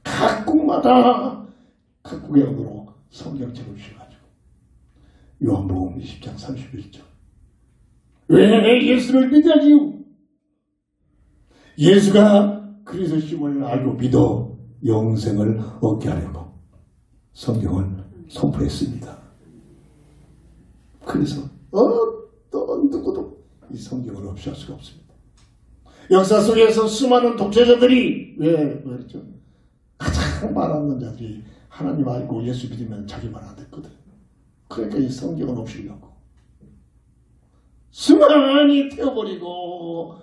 Speaker 1: 각국마다 각국의 언어로 성경책을 주셔가지고 요한복음 20장 31절 왜 예수를 믿냐지요? 예수가 그리스도심을 알고 믿어 영생을 얻게 하려고 성경을 선포했습니다. 그래서 어떤 누구도 이 성경을 없이 할 수가 없습니다. 역사 속에서 수많은 독재자들이 왜 그랬죠? 가장 많은 자들이 하나님 알고 예수 믿으면 자기 말 안 됐거든. 그러니까 이 성경을 없이려고 수많이 태워버리고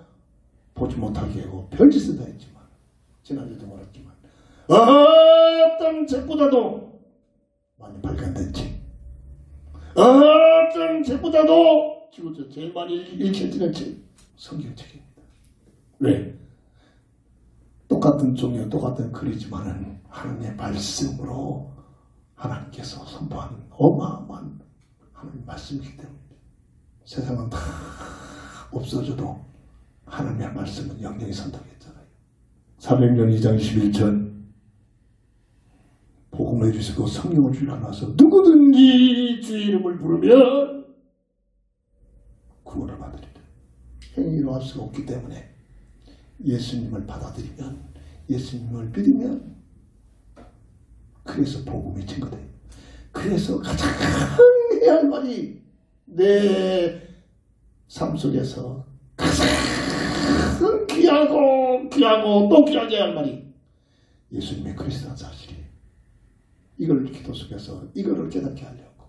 Speaker 1: 보지 못하게 하고 별짓을 다 했지만 지난주도 말했지만 어떤 책보다도 많이 발간됐지. 어떤 책보다도 지금부터 제일 많이 읽혀지는 책 성경책입니다. 왜? 똑같은 종이와 똑같은 글이지만은 하나님의 말씀으로 하나님께서 선포하는 어마어마한 하나님의 말씀이기 때문입니다. 세상은 다 없어져도 하나님의 말씀은 영영이 선택했잖아요. 400년 2장 21절 복음을 해주시고 성령을 주시고 나서 누구든지 주의 이름을 부르면 구원을 받으리라. 행위로 할 수가 없기 때문에 예수님을 받아들이면 예수님을 믿으면 그래서 복음이 증거돼요. 그래서 가장 해야 할 말이 내 삶 속에서 가장 귀하고 또 귀하게 할 말이 예수님의 그리스도라는 사실이에요. 이걸 기도 속에서 이거를 깨닫게 하려고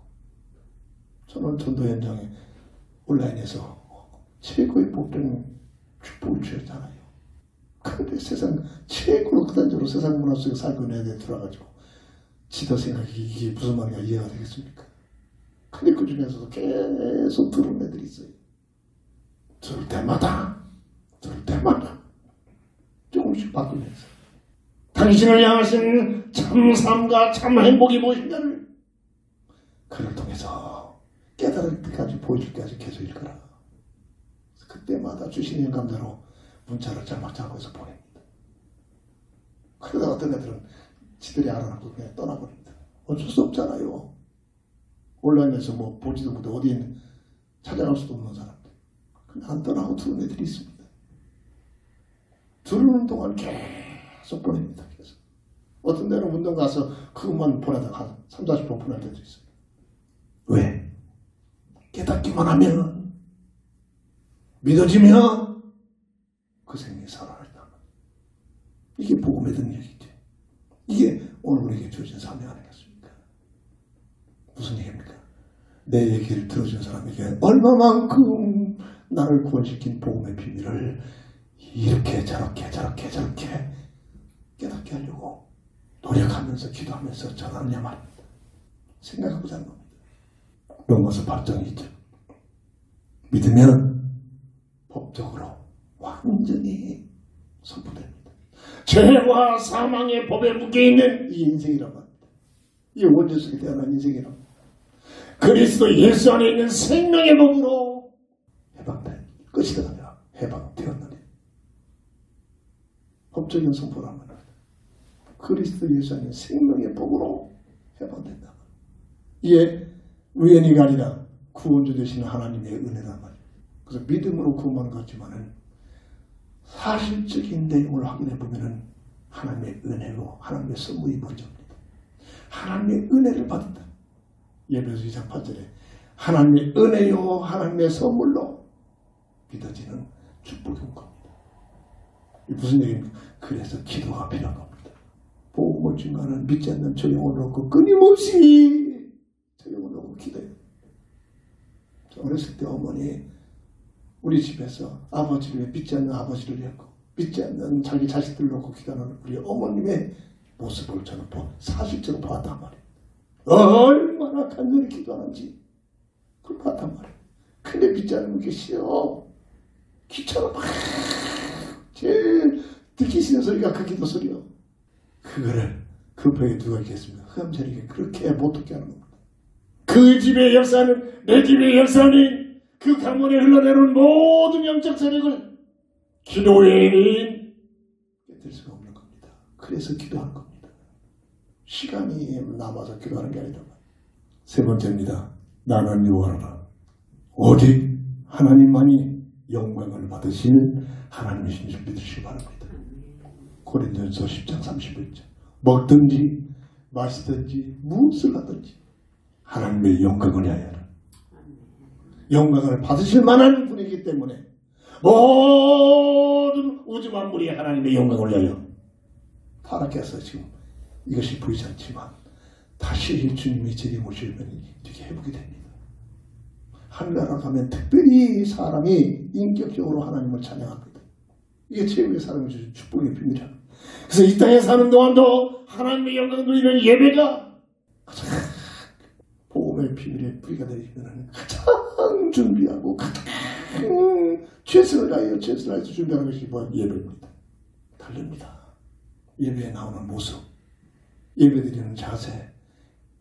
Speaker 1: 저는 전도 현장에 온라인에서 최고의 복된 축복을 주셨잖아요. 그런데 세상 최고로 극단적으로 세상 문화 속에 살고 있는 애들이 들어가지고 지도 생각이 이게 무슨 말인가 이해가 되겠습니까? 근데 그 중에서도 계속 들은 애들이 있어요. 들을 때마다 조금씩 바꾸면서 당신을 향하신 참 삶과 참 행복이 무엇인가를 그를 통해서 깨달을 때까지 보여줄 때까지 계속 읽어라. 그때마다 주시는 감자로 문자를 잘못잡아서 보냅니다. 그러다 어떤 애들은 지들이 알아놓고 그냥 떠나버립니다. 어쩔 수 없잖아요. 온라인에서 뭐 보지도 못해 어디 있는 찾아갈 수도 없는 사람들. 근데 안 떠나고 들은 애들이 있습니다. 들으는 동안 계속 보냅니다. 계속. 어떤 데는 운동 가서 그것만 보내다가 3, 40분 보낼 때도 있어요. 왜? 깨닫기만 하면 믿어지면 그 생명이 살아난다. 이게 복음의 능력이죠. 이게 오늘 우리에게 주어진 사명 아니겠습니까? 무슨 얘기입니까? 내 얘기를 들어준 사람에게 얼마만큼 나를 구원시킨 복음의 비밀을 이렇게 저렇게 깨닫게 하려고 노력하면서 기도하면서 전하느냐 말입니다. 생각해보자는 겁니다. 로마서 8장이 있죠. 믿으면 법적으로 완전히 선포됩니다. 죄와 사망의 법에 묶여있는 이 인생이란 말입니다. 이 원죄 속에 태어난 인생이란 말입니다. 그리스도 예수 안에 있는 생명의 법으로 해방된 것이다. 해방되었느니 법적인 선포란 말입니다. 그리스도 예수 안에 있는 생명의 법으로 해방된다. 이게 우연히가 아니라 구원주 되시는 하나님의 은혜란 말이에요. 그래서 믿음으로 구원만 갖지만은 사실적인 내용을 확인해 보면은 하나님의 은혜로 하나님의 선물이 먼저입니다. 하나님의 은혜를 받았다. 예배서 2장 8절에 하나님의 은혜요 하나님의 선물로 믿어지는 축복이 온 겁니다. 이게 무슨 얘기입니까? 그래서 기도가 필요한 겁니다. 복음을 중간은 믿지 않는 저 영혼을 놓고 끊임없이 저 영혼을 놓고 기도해요. 어렸을 때 어머니 우리 집에서 아버지를 믿지 않는 아버지를 했고 믿지 않는 자기 자식들을 놓고 기도하는 우리 어머님의 모습을 저는 사실적으로 봤단 말이에요. 얼마나 간절히 기도하는지 그걸 봤단 말이에요. 근데 믿지 않으면 그게 싫어. 귀찮아. 막 제일 듣기 싫은 소리가 그 기도 소리요. 그거를 급하게 누가 있겠습니까? 흑암자리가 그렇게 못 듣게 하는 겁니다. 그 집의 역사는 내 집의 역사는 그 강문에 흘러내려온 모든 영적 세력을 기도에 될 수가 없는 겁니다. 그래서 기도하는 겁니다. 시간이 남아서 기도하는 게 아니라. 세 번째입니다. 나는 여호와라. 오직 하나님만이 영광을 받으시는 하나님이신 줄 믿으시기 바랍니다. 고린도전서 10장 31절. 먹든지 마시든지 무엇을 하든지 하나님의 영광을 위하여 영광을 받으실 만한 분이기 때문에 모든 우주 만물이 하나님의 영광을 위하여 타락해서 지금 이것이 보이지 않지만 다시 주님이 제게 모시면 이렇게 회복이 됩니다. 하늘나라 가면 특별히 사람이 인격적으로 하나님을 찬양합니다. 이게 최고의 사람이 주신 축복의 비밀이야. 그래서 이 땅에 사는 동안도 하나님의 영광을 누리는 예배가 가장 복음의 비밀의 뿌리가 되시면 가장 준비하고 가장 최선을 다해서 준비하는 것이 예배입니다. 다릅니다. 예배에 나오는 모습, 예배드리는 자세,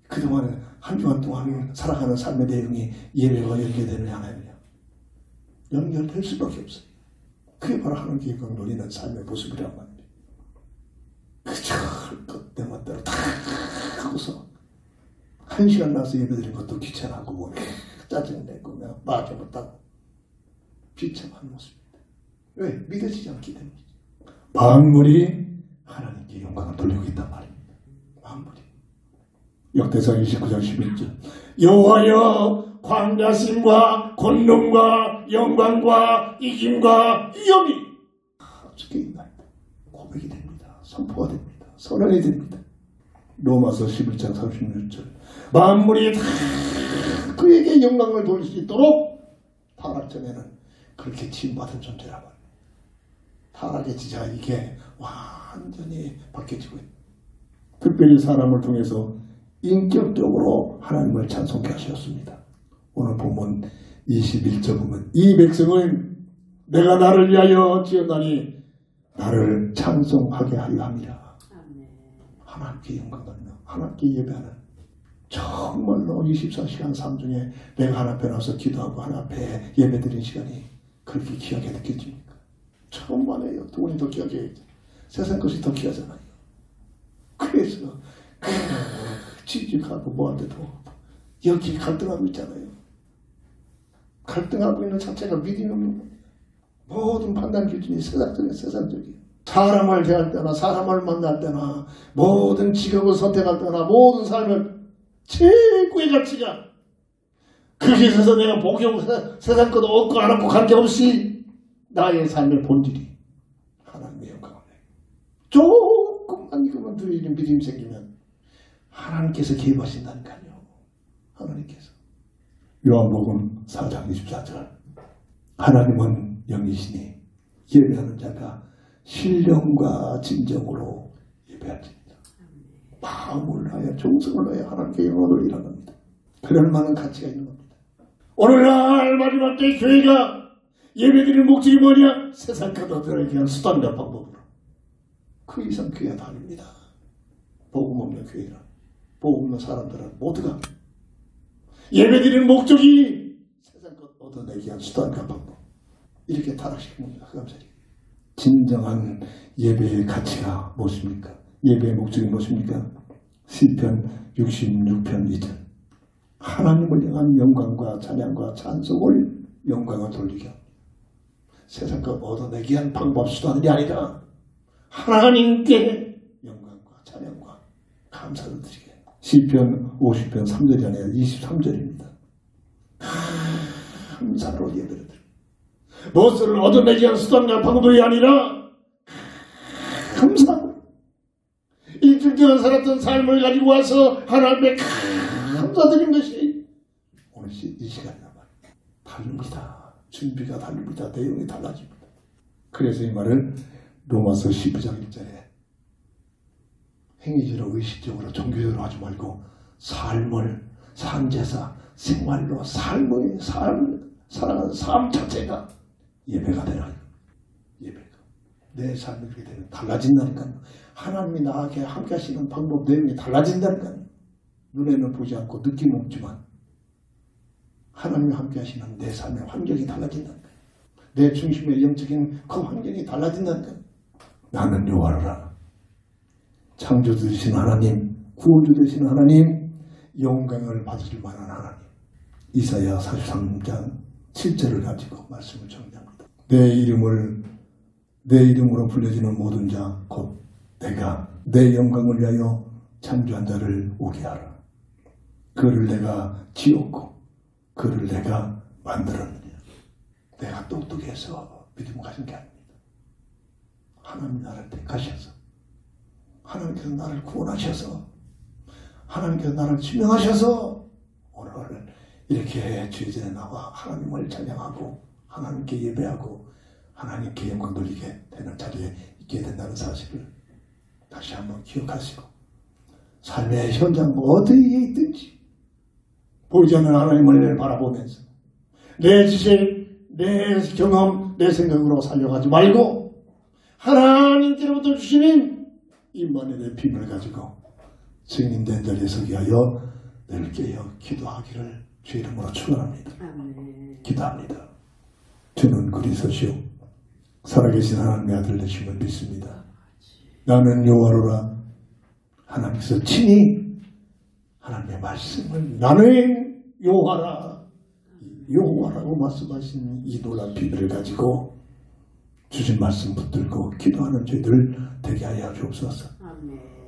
Speaker 1: 그동안 한 주간 동안 살아가는 삶의 내용이 예배와 연결되느냐 안 하느냐 연결될 수밖에 없어요. 그게 바로 하나님의 영광을 누리는 삶의 모습이란 말이에요. 그저 것 때문에 다 하고서 한 시간 나서 예배드리는 것도 귀찮아하고 뭐 짜증내고 그냥 빠져버렸다고 비참한 모습입니다. 왜? 믿어지지 않기 때문이죠. 만물이 하나님께 영광을 돌리고 있단 말입니다. 만물이. 역대상 29장 11절 여호와여 광대하심과 권능과 영광과 이김과 위엄이 어떻게 있나요? 고백이 됩니다. 선포가 됩니다. 선언이 됩니다. 로마서 11장 36절 만물이 다 그에게 영광을 돌릴 수 있도록 타락 전에는 그렇게 지음받은 존재란 말이에요. 타락의 지자가 이게 완전히 바뀌어지고 있다. 특별히 사람을 통해서 인격적으로 하나님을 찬송케 하셨습니다. 오늘 본문 21절 보면 이 백성을 내가 나를 위하여 지었나니 나를 찬송하게 하려 함이라. 하나님께 영광 돌리며 하나님께 예배하는 정말로 24시간 삶 중에 내가 하나님 앞에 나와서 기도하고 하나님 앞에 예배드린 시간이 그렇게 귀하게 느껴집니까? 천만에요. 돈이 더 귀하게 세상 것이 더 귀하잖아요. 그래서 취직하고 뭐한테도 여기 갈등하고 있잖아요. 갈등하고 있는 자체가 믿음이 없는 겁니다. 모든 판단 기준이 세상적이에요. 사람을 대할 때나 사람을 만날 때나 모든 직업을 선택할 때나 모든 삶을 최고의 가치가 그곳에서 내가 복용 세상 것도 얻고 안 얻고 관계없이 나의 삶의 본질이 하나님의 영광을 내. 조금만 이것만 드리는 믿음이 생기면 하나님께서 개입하신다니까요. 하나님께서. 요한복음 4장 24절 하나님은 영이시니 예배하는 자가 신령과 진정으로 예배할지니라. 마음을 다하여 정성을 다하여 하나님께 영광을 돌리라는 겁니다. 그럴 만한 가치가 있는 겁니다. 오늘날 마지막 때 교회가 예배드리는 목적이 뭐냐? 세상 가족들에게 대한 수단과 방법으로. 그 이상 교회가 다릅니다. 복음 없는 교회라. 복음 없는 사람들은 모두가 예배드리는 목적이 세상 것 얻어내기 위한 수단과 방법. 이렇게 타락시킨 겁니다. 흑암자리. 진정한 예배의 가치가 무엇입니까? 예배의 목적이 무엇입니까? 시편 66편 2절 하나님을 향한 영광과 찬양과 찬송을 영광을 돌리게 합니다. 세상 것 얻어내기 위한 방법 수단이 아니라 하나님께 영광과 찬양과 감사를 드리게 합니다. 시편 50편 3절이 아니라 23절입니다. 감사로 예배를 드립니다. 무엇을 얻어내기 위한 수단과 방법이 아니라 감사로 일주일 동안 살아 같은 삶을 가지고 와서 하나님의 감사드린 것이 오늘 이 시간이란 말이에요. 다릅니다. 준비가 다릅니다. 내용이 달라집니다. 그래서 이 말을 로마서 12장 1절에 행위적으로 의식적으로 종교적으로 하지 말고 삶을 삶제사 생활로 삶을 살아가는 삶 자체가 예배가 되라. 예배가 내 삶이 그렇게 되면 달라진다니까요. 하나님이 나에게 함께 하시는 방법 내용이 달라진다니까요. 눈에는 보지 않고 느낌 없지만 하나님이 함께 하시는 내 삶의 환경이 달라진다니까요. 내 중심의 영적인 그 환경이 달라진다니까요. 나는 여호와라. 창조주 되신 하나님, 구원주 되신 하나님, 영광을 받으실 만한 하나님. 이사야 43장 7절을 가지고 말씀을 정리합니다. 내 이름으로 불려지는 모든 자 곧 내가 내 영광을 위하여 창조한 자를 오게 하라. 그를 내가 지었고 그를 내가 만들었느냐. 내가 똑똑해서 믿음 가진 게 아닙니다. 하나님 나를 택하셔서 하나님께서 나를 구원하셔서 하나님께서 나를 지명하셔서 오늘 이렇게 주의 전에 나와 하나님을 찬양하고 하나님께 예배하고 하나님께 영광 돌리게 되는 자리에 있게 된다는 사실을 다시 한번 기억하시고 삶의 현장 어디에 있든지 보이지 않는 하나님을 바라보면서 내 지식, 내 경험, 내 생각으로 살려가지 말고 하나님께로부터 주시는 임마누엘의 비밀을 가지고 증인된 자리에 서기 하여 늘 깨어 기도하기를 주 이름으로 축원합니다. 기도합니다. 주는 그리스도시요 살아계신 하나님의 아들 되심을 믿습니다. 나는 여호와로라. 하나님께서 친히 하나님의 말씀을 나는 여호와라고 말씀하신 이 놀라운 비밀을 가지고 주신 말씀 붙들고 기도하는 저희들 되게 하여 주옵소서.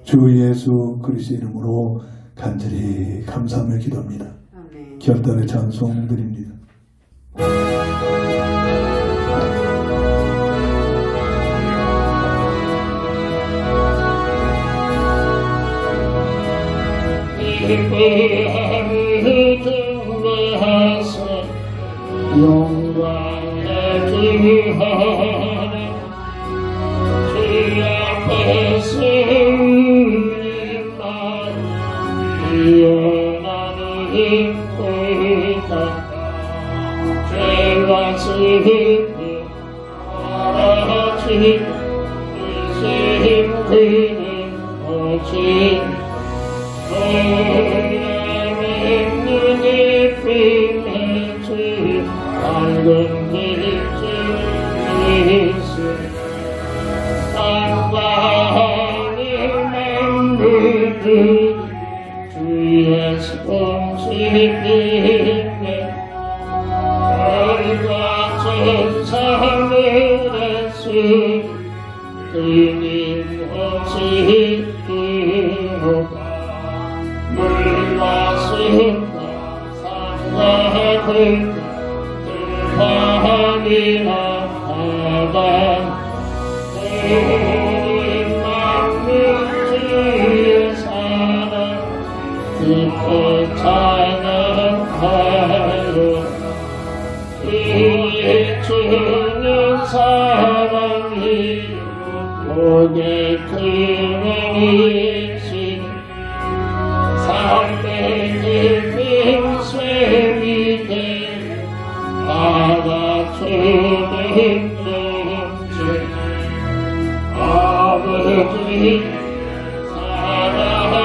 Speaker 1: 주 예수 그리스도 이름으로 간절히 감사하며 기도합니다. 결단의 찬송 드립니다.
Speaker 3: 기뻐하는 등대하사 영광에 기하네 주 앞에 승리만 일어나는 힘보다 죄와 슬픔 알아지 의심 그는 오직 하나님 눈이 빛내 주 밝은 빛을 주시 땅과 하늘 만물을 주의 손짓 빛내 별과 천사들의 수 끊임없이 뜨거워 물과 숲과 산과 들 들판이나 바다 모든 만물 주의 사랑 기뻐 찬양하여 주의 주는 사랑이 오게 그러이시 삶의 깊은 쇠미 돼 받아주는 동체 아버지 사랑한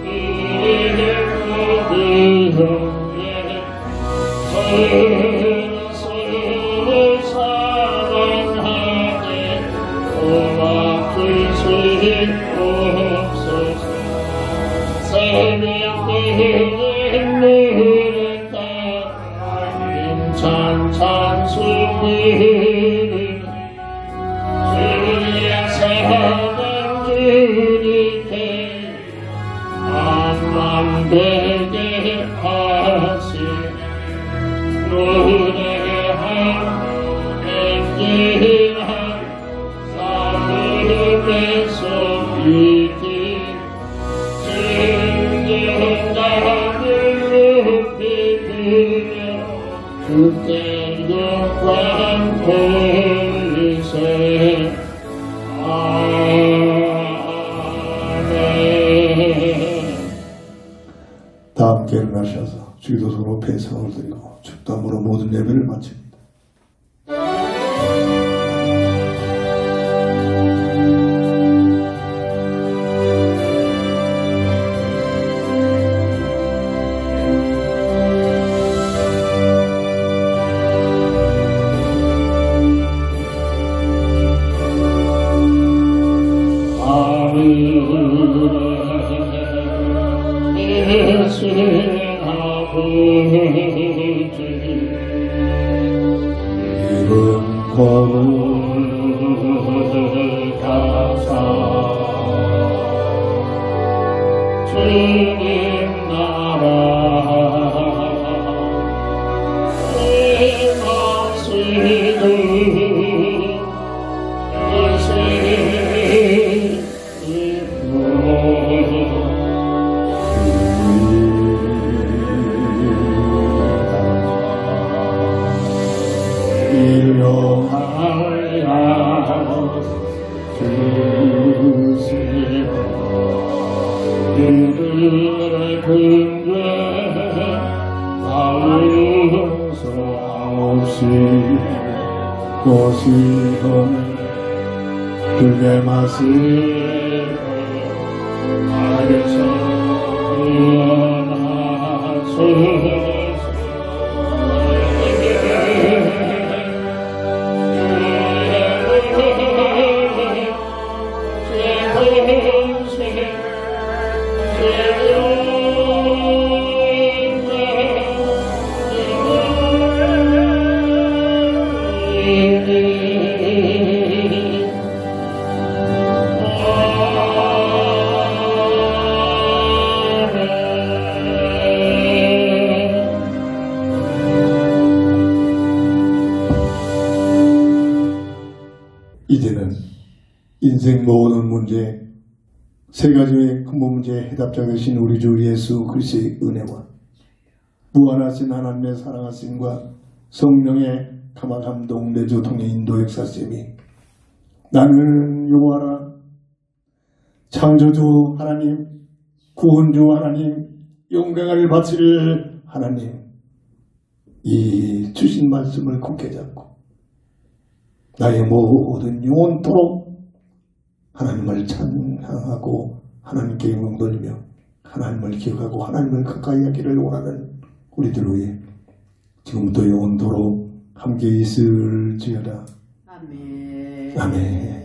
Speaker 3: 우리의 모든 형제 서로 사랑하게 도와주시옵소서. 새벽의 눈을 따라 힘찬 찬송을 주의 사랑 주님께 안만되게 하시 노래한 맹진한 삶의 소리기
Speaker 2: 경배하셔서 주기도석으로 배성을 드리고 축담으로 모든 예배를 마칩니다.
Speaker 3: 이름 거룩하사 주님 나라 행하시는 그들의 근데 아무소 없이
Speaker 2: 고시험에 그게 맛을
Speaker 3: 하여서
Speaker 2: 이제는 인생 모든 문제, 세 가지의 근본 문제의 해답자 되신 우리 주 예수 그리스도의 은혜와 무한하신 하나님의 사랑하심과 성령의 감화 감동 내주 통해 인도 역사심이 나는 여호와라 창조주 하나님, 구원주 하나님, 영광을 바칠 하나님, 이 주신 말씀을 굳게 잡고 나의 모든 영혼토록 하나님을 찬양하고 하나님께 영광 돌리며 하나님을 기억하고 하나님을 가까이 하기를 원하는 우리들 위해 지금부터 영원토록 함께 있을지어다.
Speaker 4: 아멘.
Speaker 2: 아멘.